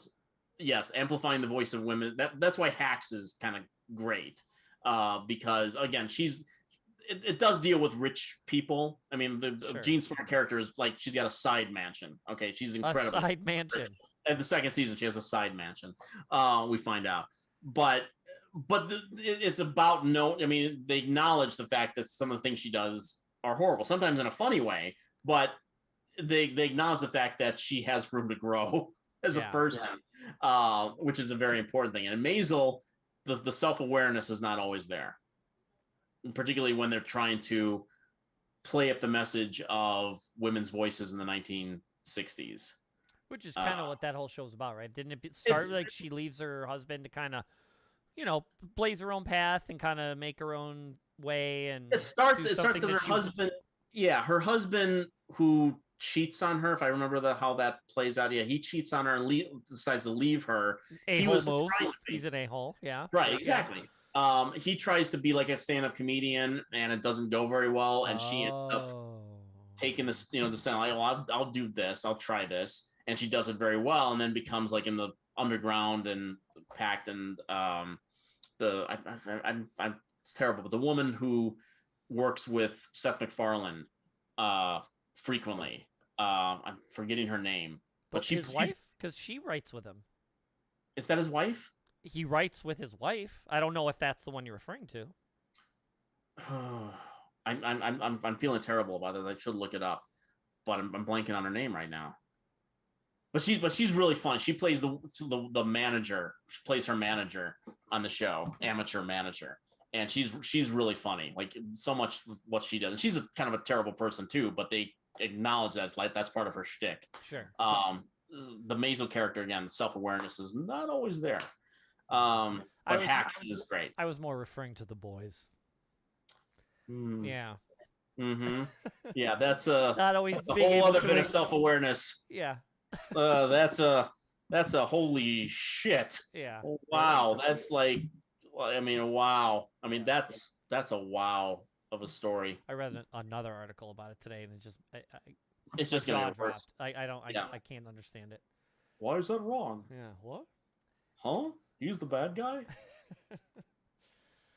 yes, amplifying the voice of women. That's why Hacks is kind of great, because again, it does deal with rich people. I mean, the Jean Smart character is like, she's got a side mansion. Okay, she's incredible. A side mansion. And the 2nd season, she has a side mansion. We find out, but it's about I mean, they acknowledge the fact that some of the things she does are horrible, sometimes in a funny way, but they acknowledge the fact that she has room to grow as a person, which is a very important thing. And in Maisel, the self-awareness is not always there, particularly when they're trying to play up the message of women's voices in the 1960s. Which is kind of what that whole show's about, right? Didn't it start like she leaves her husband to kind of, blaze her own path and kind of make her own way? And it starts because her husband who cheats on her, if I remember how that plays out. Yeah, he cheats on her and decides to leave her. A-hole move. He's an a-hole, yeah. Right, exactly. He tries to be like a stand-up comedian, and it doesn't go very well, and she ends up taking this, to sound like, oh, I'll do this, I'll try this, and she does it very well, and then becomes like in the underground and packed, and it's terrible, but the woman who works with Seth MacFarlane frequently, I'm forgetting her name, but his wife, because she writes with him. Is that his wife? He writes with his wife. I don't know if that's the one you're referring to. I'm feeling terrible about it. I should look it up, but I'm blanking on her name right now. But she's really fun. She plays the manager. She plays her manager on the show, amateur manager, and she's really funny. Like, so much what she does. And she's kind of a terrible person too, but they acknowledge that's part of her shtick. Sure. The Maisel character, again, self-awareness is not always there. But Hacks is great. I was more referring to the boys. Yeah. Mm-hmm. Yeah, that's not always a whole other bit of self-awareness. Yeah. That's a holy shit. Yeah. Wow, that's like, wow. I mean, that's a wow of a story. I read another article about it today, and it's just gonna get worse. I can't understand it. Why is that wrong? Yeah. What? Huh? He's the bad guy?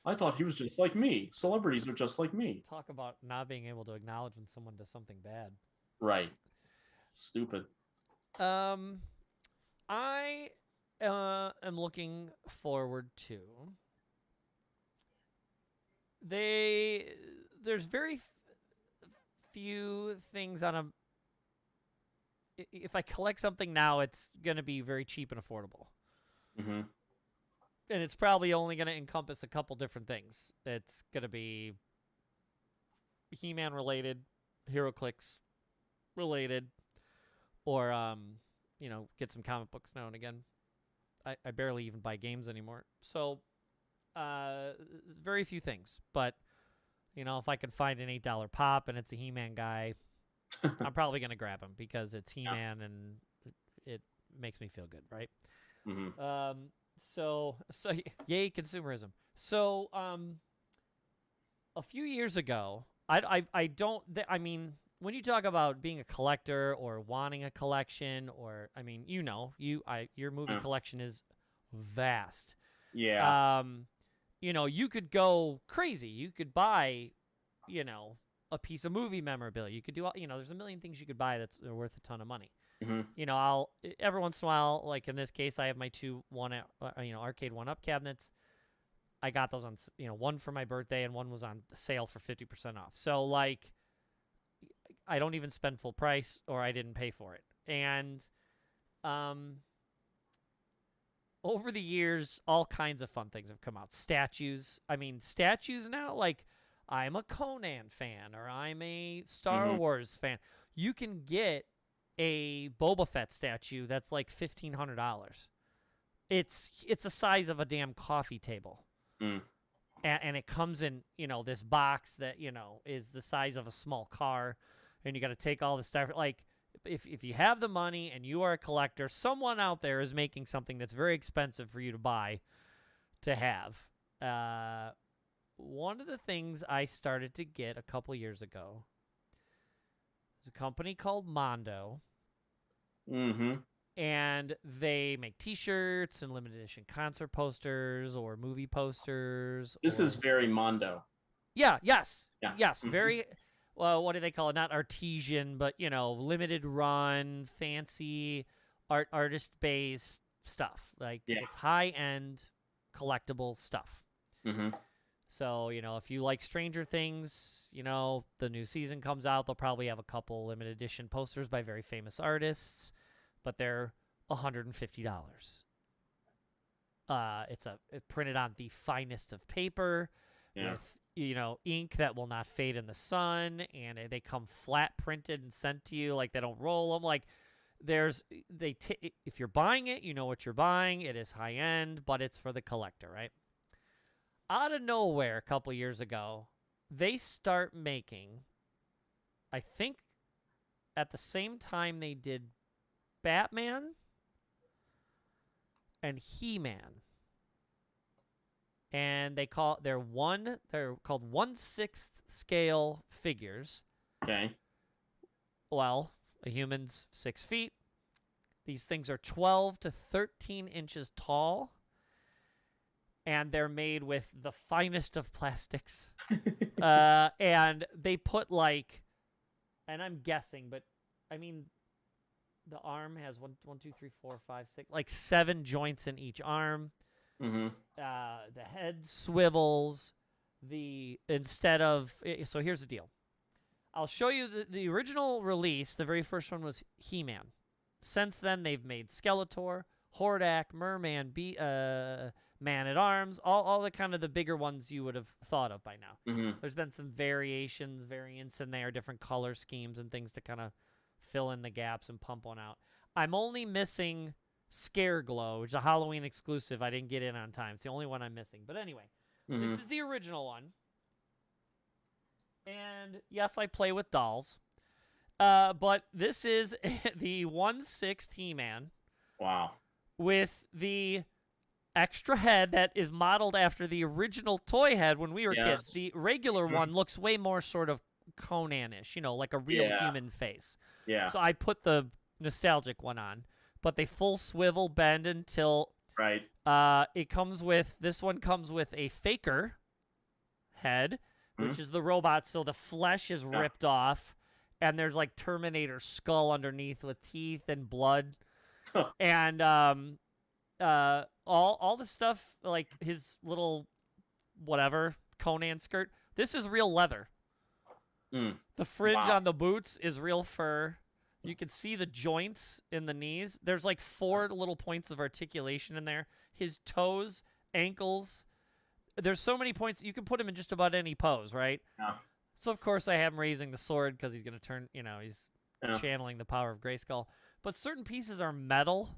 I thought he was just like me. Celebrities are just like me. Talk about not being able to acknowledge when someone does something bad. Right. Stupid. I am looking forward to. There's very few things on a. If I collect something now, it's going to be very cheap and affordable. Mm-hmm. And it's probably only going to encompass a couple different things. It's going to be He-Man related, HeroClix related, or get some comic books now and again. I barely even buy games anymore. So very few things, but if I can find an $8 pop and it's a He-Man guy, I'm probably gonna grab him because it's He-Man and it makes me feel good, right? Mm-hmm. So yay consumerism. So a few years ago, I mean, when you talk about being a collector or wanting a collection, or I mean, your movie collection is vast. Yeah. You could go crazy. You could buy, a piece of movie memorabilia. You could do, there's a million things you could buy that's worth a ton of money. Mm-hmm. I'll every once in a while, like in this case, I have my two arcade 1-up cabinets. I got those on, one for my birthday and one was on sale for 50% off. So like, I don't even spend full price, or I didn't pay for it. And over the years, all kinds of fun things have come out. Statues. I mean, statues now, like I'm a Conan fan or I'm a Star Wars fan. You can get a Boba Fett statue that's like $1,500. It's the size of a damn coffee table. And it comes in, this box that, is the size of a small car, and you got to take all the stuff. Like, if you have the money and you are a collector, someone out there is making something that's very expensive for you to buy, to have. One of the things I started to get a couple years ago is a company called Mondo. Mm-hmm. And they make T-shirts and limited edition concert posters or movie posters. This is very Mondo. Yeah. Yes. Yeah. Yes. Very. Well, what do they call it? Not artesian, but limited run, fancy, artist-based stuff. Like it's high-end, collectible stuff. Mm-hmm. So if you like Stranger Things, the new season comes out. They'll probably have a couple limited edition posters by very famous artists. But they're $150. It's printed on the finest of paper with ink that will not fade in the sun, and they come flat printed and sent to you. Like they don't roll them. Like if you're buying it, you know what you're buying. It is high end, but it's for the collector, right? Out of nowhere, a couple years ago, they start making. I think at the same time they did Batman and He-Man, and they're called 1/6 scale figures. Okay. Well, a human's 6 feet. These things are 12 to 13 inches tall, and they're made with the finest of plastics. And they put and I'm guessing, but I mean, the arm has 1, 2, 3, 4, 5, 6, like 7 joints in each arm. Mm-hmm. The head swivels. So here's the deal. I'll show you the original release. The very first one was He-Man. Since then, they've made Skeletor, Hordak, Merman, Man-at-Arms, all the kind of the bigger ones you would have thought of by now. Mm-hmm. There's been some variants in there, different color schemes and things to kind of fill in the gaps and pump one out. I'm only missing Scare Glow, which is a Halloween exclusive. I didn't get in on time. It's the only one I'm missing. But anyway, This is the original one. And yes, I play with dolls. But this is the 1/6 He-Man. Wow. With the extra head that is modeled after the original toy head when we were kids. The regular one looks way more sort of Conan-ish, like a real human face. Yeah. So I put the nostalgic one on, but they full swivel, bend, and tilt. Right. This one comes with a faker head, which is the robot, so the flesh is ripped off, and there's like Terminator skull underneath with teeth and blood. And all the stuff, like his little whatever Conan skirt, this is real leather. The fringe on the boots is real fur. You can see the joints in the knees. There's like 4 little points of articulation in there. His toes, ankles. There's so many points. You can put him in just about any pose, right? Yeah. So, of course, I have him raising the sword because he's going to turn, he's channeling the power of Grayskull. But certain pieces are metal,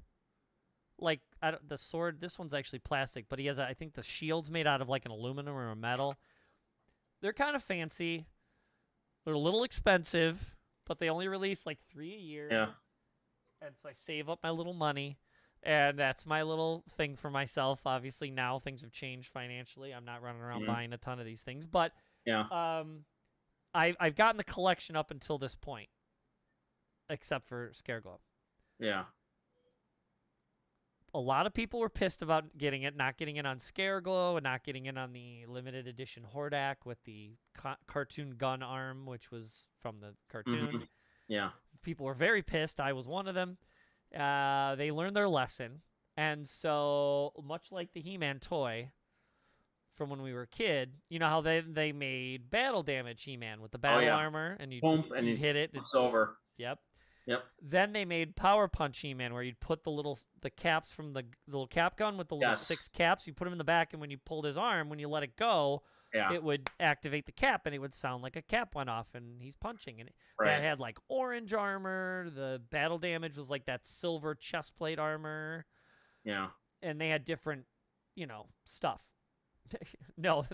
like the sword. This one's actually plastic, but he has I think the shield's made out of like an aluminum or a metal. They're kind of fancy. They're a little expensive, but they only release like 3 a year. Yeah. And so I save up my little money, and that's my little thing for myself. Obviously, now things have changed financially. I'm not running around buying a ton of these things, but I've gotten the collection up until this point, except for Scareglow. Yeah. A lot of people were pissed about not getting it on Scareglow, and not getting it on the limited edition Hordak with the cartoon gun arm, which was from the cartoon. Mm-hmm. Yeah. People were very pissed. I was one of them. They learned their lesson. And so, much like the He-Man toy from when we were a kid, you know how they made battle damage He-Man with the battle armor, and you'd hit it. It's over. Yep. Yep. Then they made Power Punch He-Man, where you'd put the caps from the little cap gun with the little 6 caps. You put them in the back, and when you pulled his arm, when you let it go, it would activate the cap, and it would sound like a cap went off, and he's punching. And that had like orange armor. The battle damage was like that silver chest plate armor. Yeah. And they had different, stuff. No,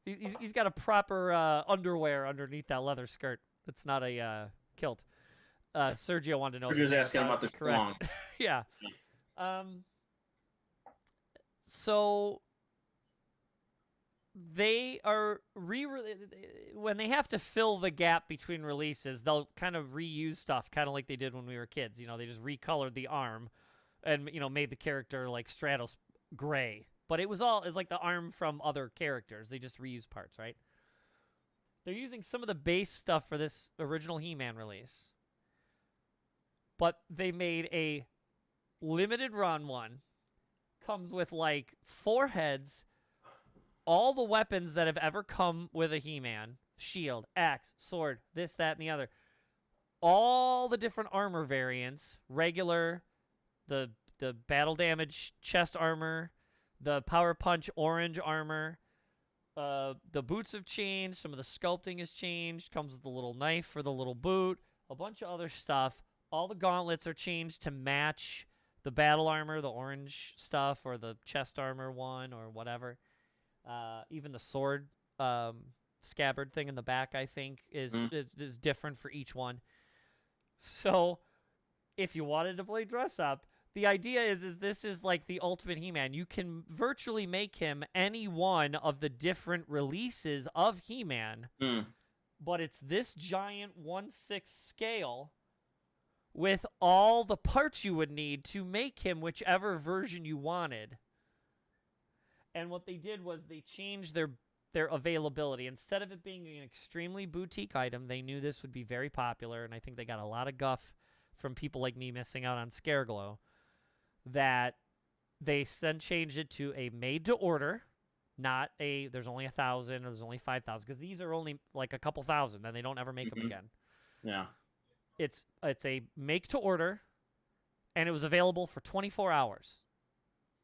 he's got a proper underwear underneath that leather skirt. It's not a kilt. Sergio wanted to know. Sergio's asking about the song. Yeah. So they are when they have to fill the gap between releases, they'll kind of reuse stuff, kind of like they did when we were kids. They just recolored the arm, and made the character like Stratos gray. But it was like the arm from other characters. They just reuse parts, right? They're using some of the base stuff for this original He-Man release. But they made a limited run one. Comes with like 4 heads, all the weapons that have ever come with a He-Man. Shield, axe, sword, this, that, and the other. All the different armor variants. Regular, the battle damage chest armor, the Power Punch orange armor. The boots have changed. Some of the sculpting has changed. Comes with a little knife for the little boot. A bunch of other stuff. All the gauntlets are changed to match the battle armor, the orange stuff, or the chest armor one, or whatever. Even the sword scabbard thing in the back, I think, is different for each one. So, if you wanted to play dress up, the idea is this is like the ultimate He-Man. You can virtually make him any one of the different releases of He-Man, but it's this giant 1/6 scale with all the parts you would need to make him whichever version you wanted. And what they did was they changed their availability. Instead of it being an extremely boutique item, they knew this would be very popular, and I think they got a lot of guff from people like me missing out on Scareglow, that they then changed it to a made-to-order, not there's only 1,000 or there's only 5,000, because these are only like a couple thousand, then they don't ever make them again. Yeah. It's a make-to-order, and it was available for 24 hours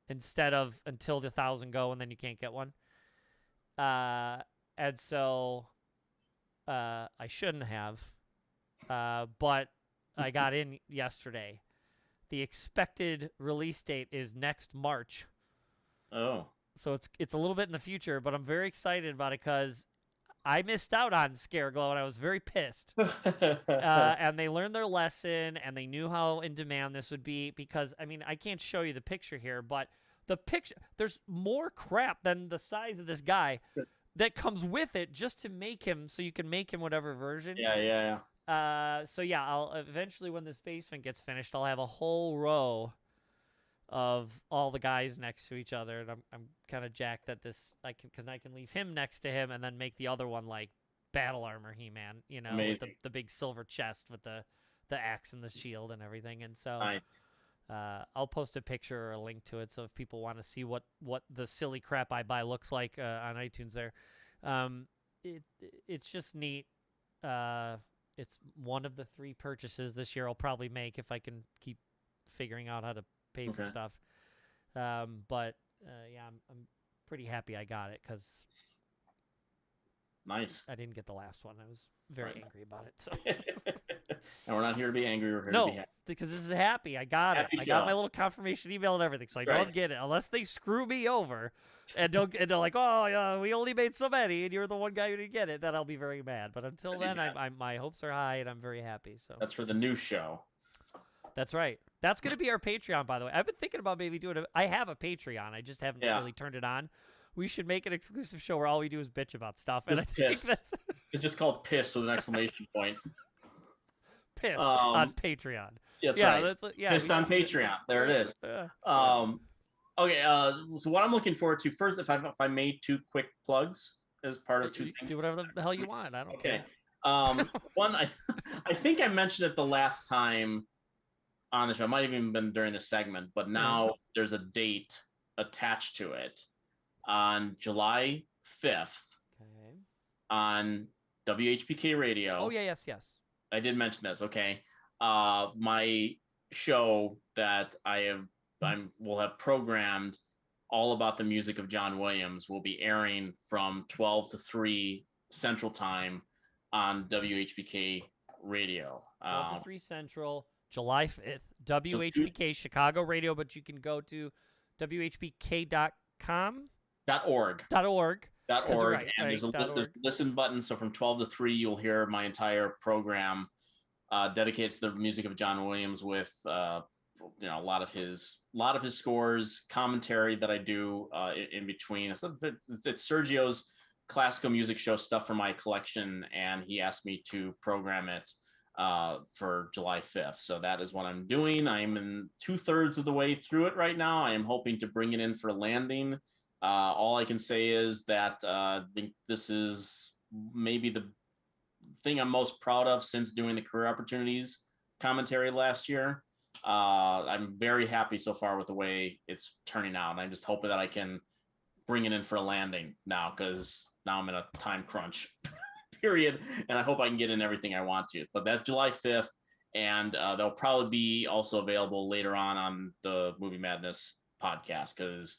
instead of until the 1,000 go and then you can't get one. And so I shouldn't have, but I got in yesterday. The expected release date is next March. Oh. So it's a little bit in the future, but I'm very excited about it because I missed out on Scareglow, and I was very pissed. And they learned their lesson, and they knew how in demand this would be because, I can't show you the picture here, but the picture, there's more crap than the size of this guy that comes with it just to make him so you can make him whatever version. Yeah. So yeah, I'll eventually, when this basement gets finished, I'll have a whole row of all the guys next to each other, and I'm kind of jacked that because I can leave him next to him and then make the other one like battle armor He-Man, with the big silver chest with the axe and the shield and everything. And so I'll post a picture or a link to it, so if people want to see what the silly crap I buy looks like on iTunes there. It's just neat. It's one of the 3 purchases this year I'll probably make if I can keep figuring out how to pay for stuff. But yeah, I'm pretty happy I got it because nice. I didn't get the last one. I was very angry about it. So And we're not here to be angry. We're here to be happy. Because this is happy. I got it. I got my little confirmation email and everything, so I know I'm getting it. Unless they screw me over and they're like, oh, yeah, we only made so many, and you're the one guy who didn't get it, then I'll be very mad. But until then, my hopes are high, and I'm very happy. So that's for the new show. That's right. That's going to be our Patreon, by the way. I've been thinking about maybe doing I have a Patreon. I just haven't really turned it on. We should make an exclusive show where all we do is bitch about stuff. And I think that's... It's just called Piss with an exclamation point. Pissed on Patreon. That's right. Pissed on Patreon. There it is. Okay. So what I'm looking forward to first, if I made 2 quick plugs as part of 2 things. Do whatever the hell you want. I don't care. One, I think I mentioned it the last time on the show. It might have even been during the segment, but now there's a date attached to it on July 5th on WHPK Radio. Oh, yeah, yes. I did mention this. Okay. My show that will have programmed all about the music of John Williams will be airing from 12 to 3 Central Time on WHPK Radio. 12 to 3 Central, July 5th, WHPK Chicago Radio, but you can go to WHPK.com. .org. Right, and there's a listen button. So from 12 to 3, you'll hear my entire program dedicated to the music of John Williams with a lot of his scores, commentary that I do in between. It's Sergio's classical music show stuff from my collection, and he asked me to program it for July 5th. So that is what I'm doing. I'm in 2/3 of the way through it right now. I am hoping to bring it in for landing. All I can say is that I think this is maybe the thing I'm most proud of since doing the career opportunities commentary last year. I'm very happy so far with the way it's turning out. And I'm just hoping that I can bring it in for a landing now, because now I'm in a time crunch period, and I hope I can get in everything I want to. But that's July 5th, and they'll probably be also available later on the Movie Madness podcast, because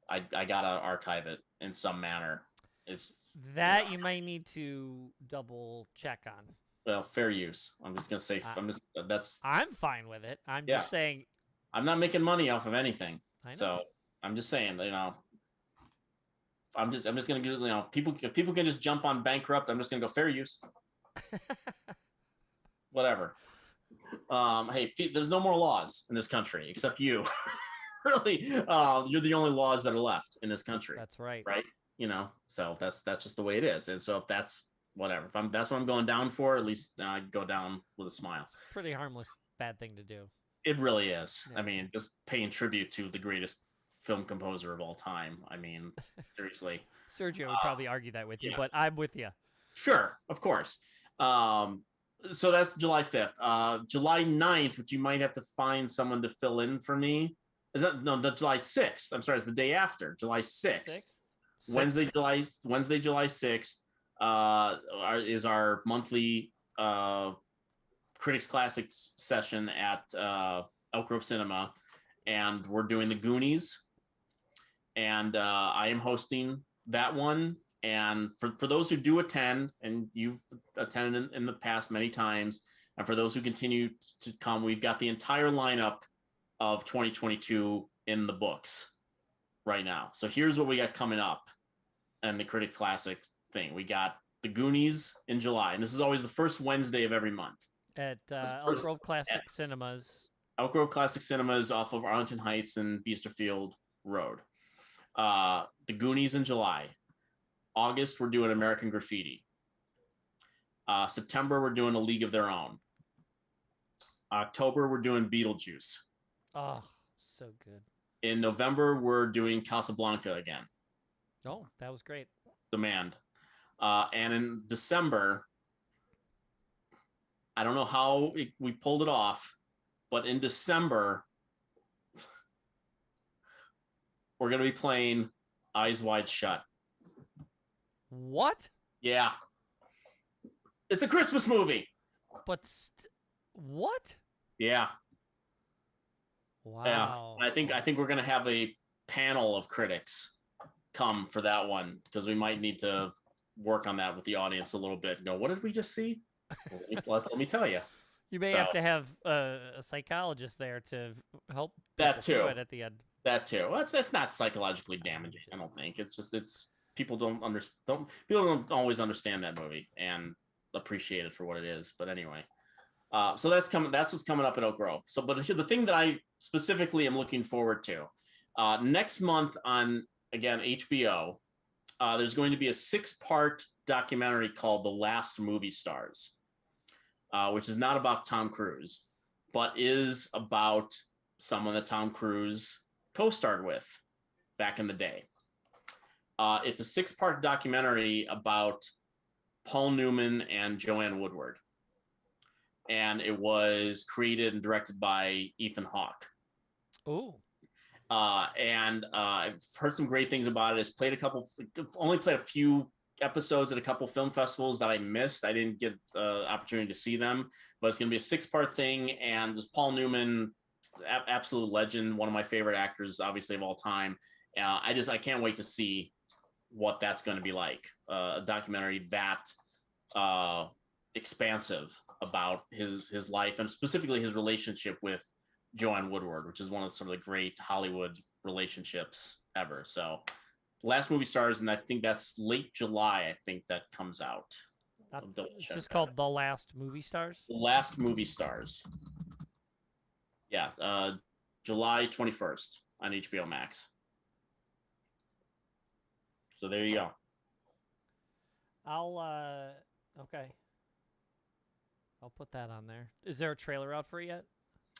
I gotta archive it in some manner. You might need to double check on. Well, fair use. I'm just gonna say I'm fine with it. I'm just saying I'm not making money off of anything. I know. So I'm just saying, I'm just gonna do, if people can just jump on bankrupt, I'm just gonna go fair use. Whatever. Hey, there's no more laws in this country except you. Really, you're the only laws that are left in this country. That's right. Right. So that's just the way it is. And so if that's whatever, that's what I'm going down for, at least I go down with a smile. It's a pretty harmless bad thing to do. It really is. Yeah. I mean, just paying tribute to the greatest film composer of all time. I mean, seriously. Sergio would probably argue that with you, but I'm with you. Sure, of course. So that's July 5th. July 9th, which you might have to find someone to fill in for me. July 6th. I'm sorry, it's the day after. July 6th. Wednesday, July 6th is our monthly Critics Classics session at Elk Grove Cinema, and we're doing The Goonies, and I am hosting that one. And for those who do attend, and you've attended in the past many times, and for those who continue to come, we've got the entire lineup of 2022 in the books right now. So here's what we got coming up and the Critic Classic thing. We got The Goonies in July, and this is always the first Wednesday of every month. At Elk Grove Classic Cinemas. Elk Grove Classic Cinemas off of Arlington Heights and Biesterfield Road. The Goonies in July. August, we're doing American Graffiti. September, we're doing A League of Their Own. October, we're doing Beetlejuice. Oh, so good. In November, we're doing Casablanca again. Oh, that was great. Demand. And in December, I don't know how we pulled it off, but in December, we're going to be playing Eyes Wide Shut. What? Yeah. It's a Christmas movie. But what? Yeah. Wow. Yeah. I think we're going to have a panel of critics come for that one, because we might need to work on that with the audience a little bit. Go, what did we just see? Let me tell you. You may have to have a psychologist there to help that too. It at the end. That too. Well, that's not psychologically damaging. I don't think it's just people don't always understand that movie and appreciate it for what it is. But anyway, so that's what's coming up at Oak Grove. So, but the thing that I specifically am looking forward to next month on again HBO, there's going to be a 6-part documentary called The Last Movie Stars, which is not about Tom Cruise, but is about someone that Tom Cruise co-starred with back in the day. It's a 6-part documentary about Paul Newman and Joanne Woodward. And it was created and directed by Ethan Hawke. Oh. And I've heard some great things about it. It's only played a few episodes at a couple film festivals that I missed. I didn't get the opportunity to see them, but it's going to be a 6-part thing. And this Paul Newman, absolute legend, one of my favorite actors, obviously, of all time. I can't wait to see what that's going to be like. A documentary that expansive about his life and specifically his relationship with Joanne Woodward, which is one of sort of the great Hollywood relationships ever. So Last Movie Stars, and I think that's late July, I think that comes out. It's just called The Last Movie Stars? Last Movie Stars. Yeah, July 21st on HBO Max. So there you go. Okay. I'll put that on there. Is there a trailer out for it yet?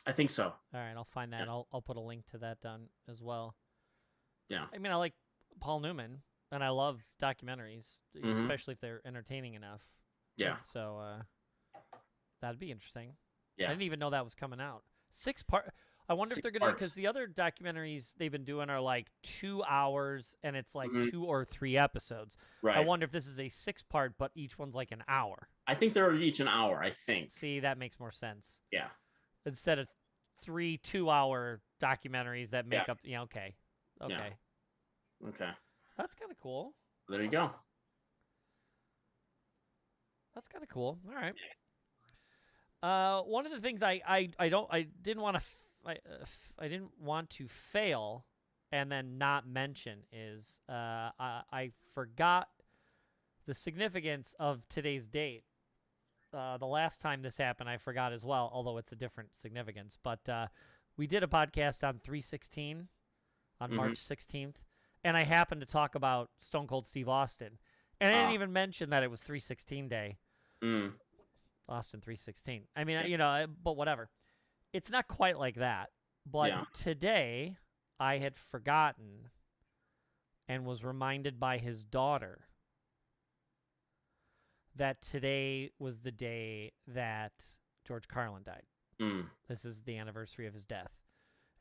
I think so. All right, I'll find that. Yeah. I'll put a link to that down as well. Yeah. I mean, I like Paul Newman, and I love documentaries, especially if they're entertaining enough. Yeah. So that'd be interesting. Yeah. I didn't even know that was coming out. 6-part. I wonder if they're going to, because the other documentaries they've been doing are like 2 hours, and it's like 2 or 3 episodes. Right. I wonder if this is a 6-part, but each one's like an hour. I think they're each an hour, I think. See, that makes more sense. Yeah. Instead of 3 2-hour documentaries that make up, okay. Yeah. Okay. That's kind of cool. There you go. That's kind of cool. All right. One of the things I didn't want to fail and then not mention is I forgot the significance of today's date. The last time this happened, I forgot as well, although it's a different significance. But we did a podcast on 3/16 on March 16th, and I happened to talk about Stone Cold Steve Austin. And I didn't even mention that it was 3/16 day. Austin 3/16. I mean, but whatever. It's not quite like that. But today, I had forgotten and was reminded by his daughter that today was the day that George Carlin died. This is the anniversary of his death.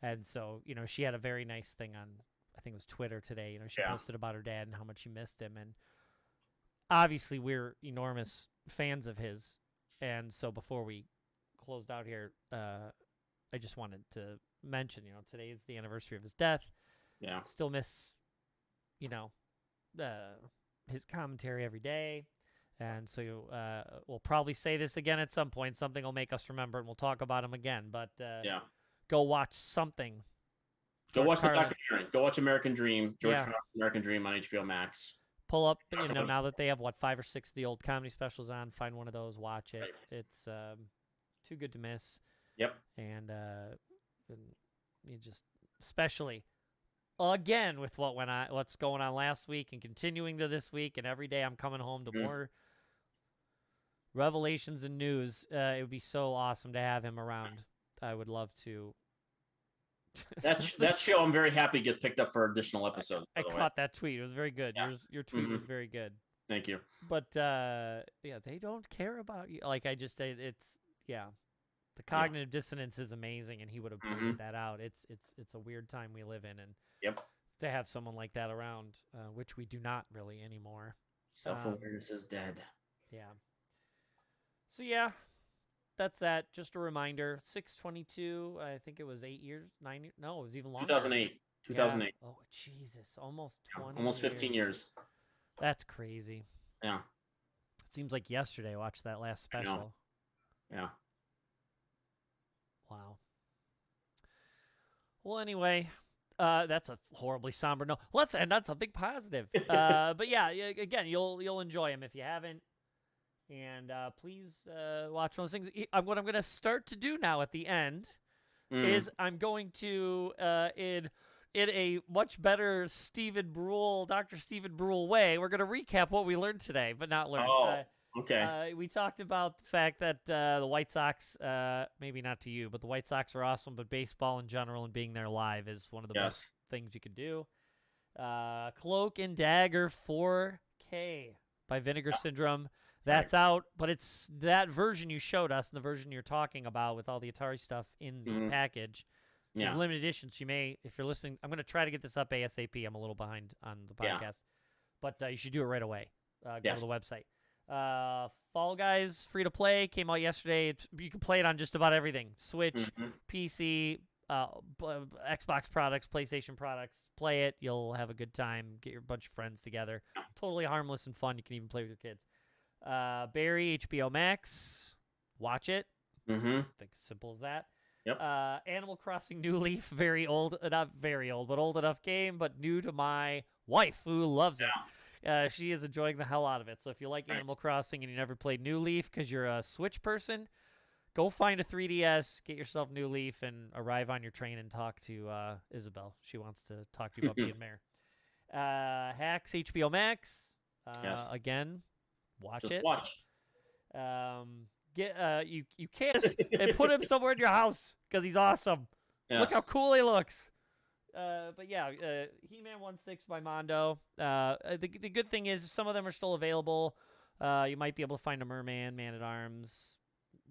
And so, she had a very nice thing on, I think it was Twitter today. She posted about her dad and how much she missed him. And obviously, we're enormous fans of his. And so before we closed out here, I just wanted to mention, today is the anniversary of his death. Yeah. Still miss, his commentary every day. And so we'll probably say this again at some point. Something will make us remember, and we'll talk about him again. But go watch something. Go watch the documentary. Go watch American Dream. George Carlin's American Dream on HBO Max. Pull up, now that they have, 5 or 6 of the old comedy specials on, find one of those, watch it. It's too good to miss. Yep. And you just, especially, again, with what's going on last week and continuing to this week, and every day I'm coming home to more revelations and news. It would be so awesome to have him around. I would love to. That show, I'm very happy to get picked up for additional episodes. I caught that tweet. It was very good. Yeah. Your tweet was very good. Thank you. But they don't care about you. The cognitive dissonance is amazing, and he would have pointed that out. It's a weird time we live in, and to have someone like that around, which we do not really anymore. Self-awareness is dead. Yeah. So that's that. Just a reminder. 6/22. I think it was 8 years, 9 years. No, it was even longer. 2008. 2008. Yeah. Oh Jesus! Almost 20. Almost 15 years. That's crazy. Yeah. It seems like yesterday I watched that last special. Yeah. Wow. Well, anyway, that's a horribly somber note. Let's end on something positive. But yeah, again, you'll enjoy them if you haven't. And please watch one of those things. What I'm going to start to do now at the end is I'm going to, in a much better Dr. Stephen Brule way, we're going to recap what we learned today, but not learn. Oh, okay. We talked about the fact that the White Sox, maybe not to you, but the White Sox are awesome, but baseball in general and being there live is one of the best things you could do. Cloak and Dagger 4K by Vinegar Syndrome. That's out, but it's that version you showed us and the version you're talking about with all the Atari stuff in the package. It's limited edition, so you may, if you're listening, I'm going to try to get this up ASAP. I'm a little behind on the podcast, but you should do it right away. Go to the website. Fall Guys free to play came out yesterday. You can play it on just about everything: Switch, PC, Xbox products, PlayStation products. Play it. You'll have a good time. Get your bunch of friends together. Totally harmless and fun. You can even play with your kids. Barry, HBO Max. Watch it. I think simple as that. Yep. Animal Crossing New Leaf, very old, not very old, but old enough game, but new to my wife who loves it. She is enjoying the hell out of it. So if you like Animal Crossing and you never played New Leaf because you're a Switch person, go find a 3DS, get yourself New Leaf, and arrive on your train and talk to Isabel. She wants to talk to you about being mayor. Hacks, HBO Max. Again, watch it. Watch. You can't and put him somewhere in your house because he's awesome. Look how cool he looks. But yeah, He-Man 1/6 by Mondo. The good thing is some of them are still available. You might be able to find a Merman, Man-at-Arms.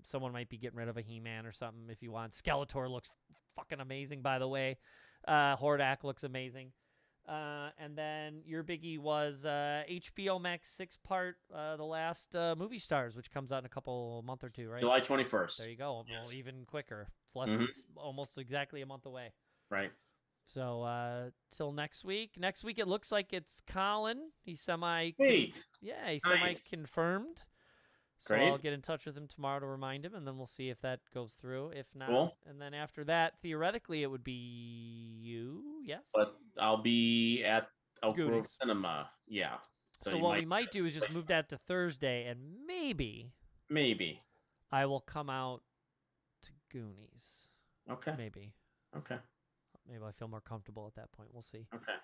Someone might be getting rid of a He-Man or something if you want. Skeletor looks fucking amazing, by the way. Hordak looks amazing. And then your biggie was HBO Max 6-part, The Last Movie Stars, which comes out in a month or two, right? July 21st. There you go. Yes. Well, even quicker. It's less. It's almost exactly a month away. Right. So till next week. Next week it looks like it's Colin. He's semi. Sweet. Yeah, he's semi-confirmed. So Great. I'll get in touch with him tomorrow to remind him, and then we'll see if that goes through. If not, cool. And then after that, theoretically, it would be you. Yes. But I'll be at Elk Grove Goonies. Cinema. Yeah. So what we might do is just move that to Thursday, and maybe I will come out to Goonies. Okay. Maybe. Okay. Maybe I feel more comfortable at that point. We'll see. Okay.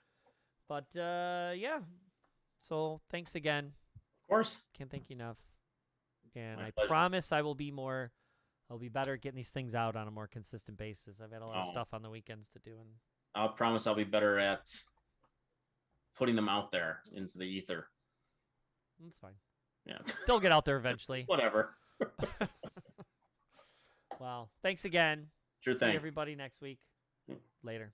But yeah. So thanks again. Of course. Can't thank you enough. And My I pleasure. promise I'll be better at getting these things out on a more consistent basis. I've had a lot of stuff on the weekends to do, and I'll promise I'll be better at putting them out there into the ether. that's fine. Yeah. They'll get out there eventually. Whatever. Well, thanks again. Sure See thing. everybody next week. Later.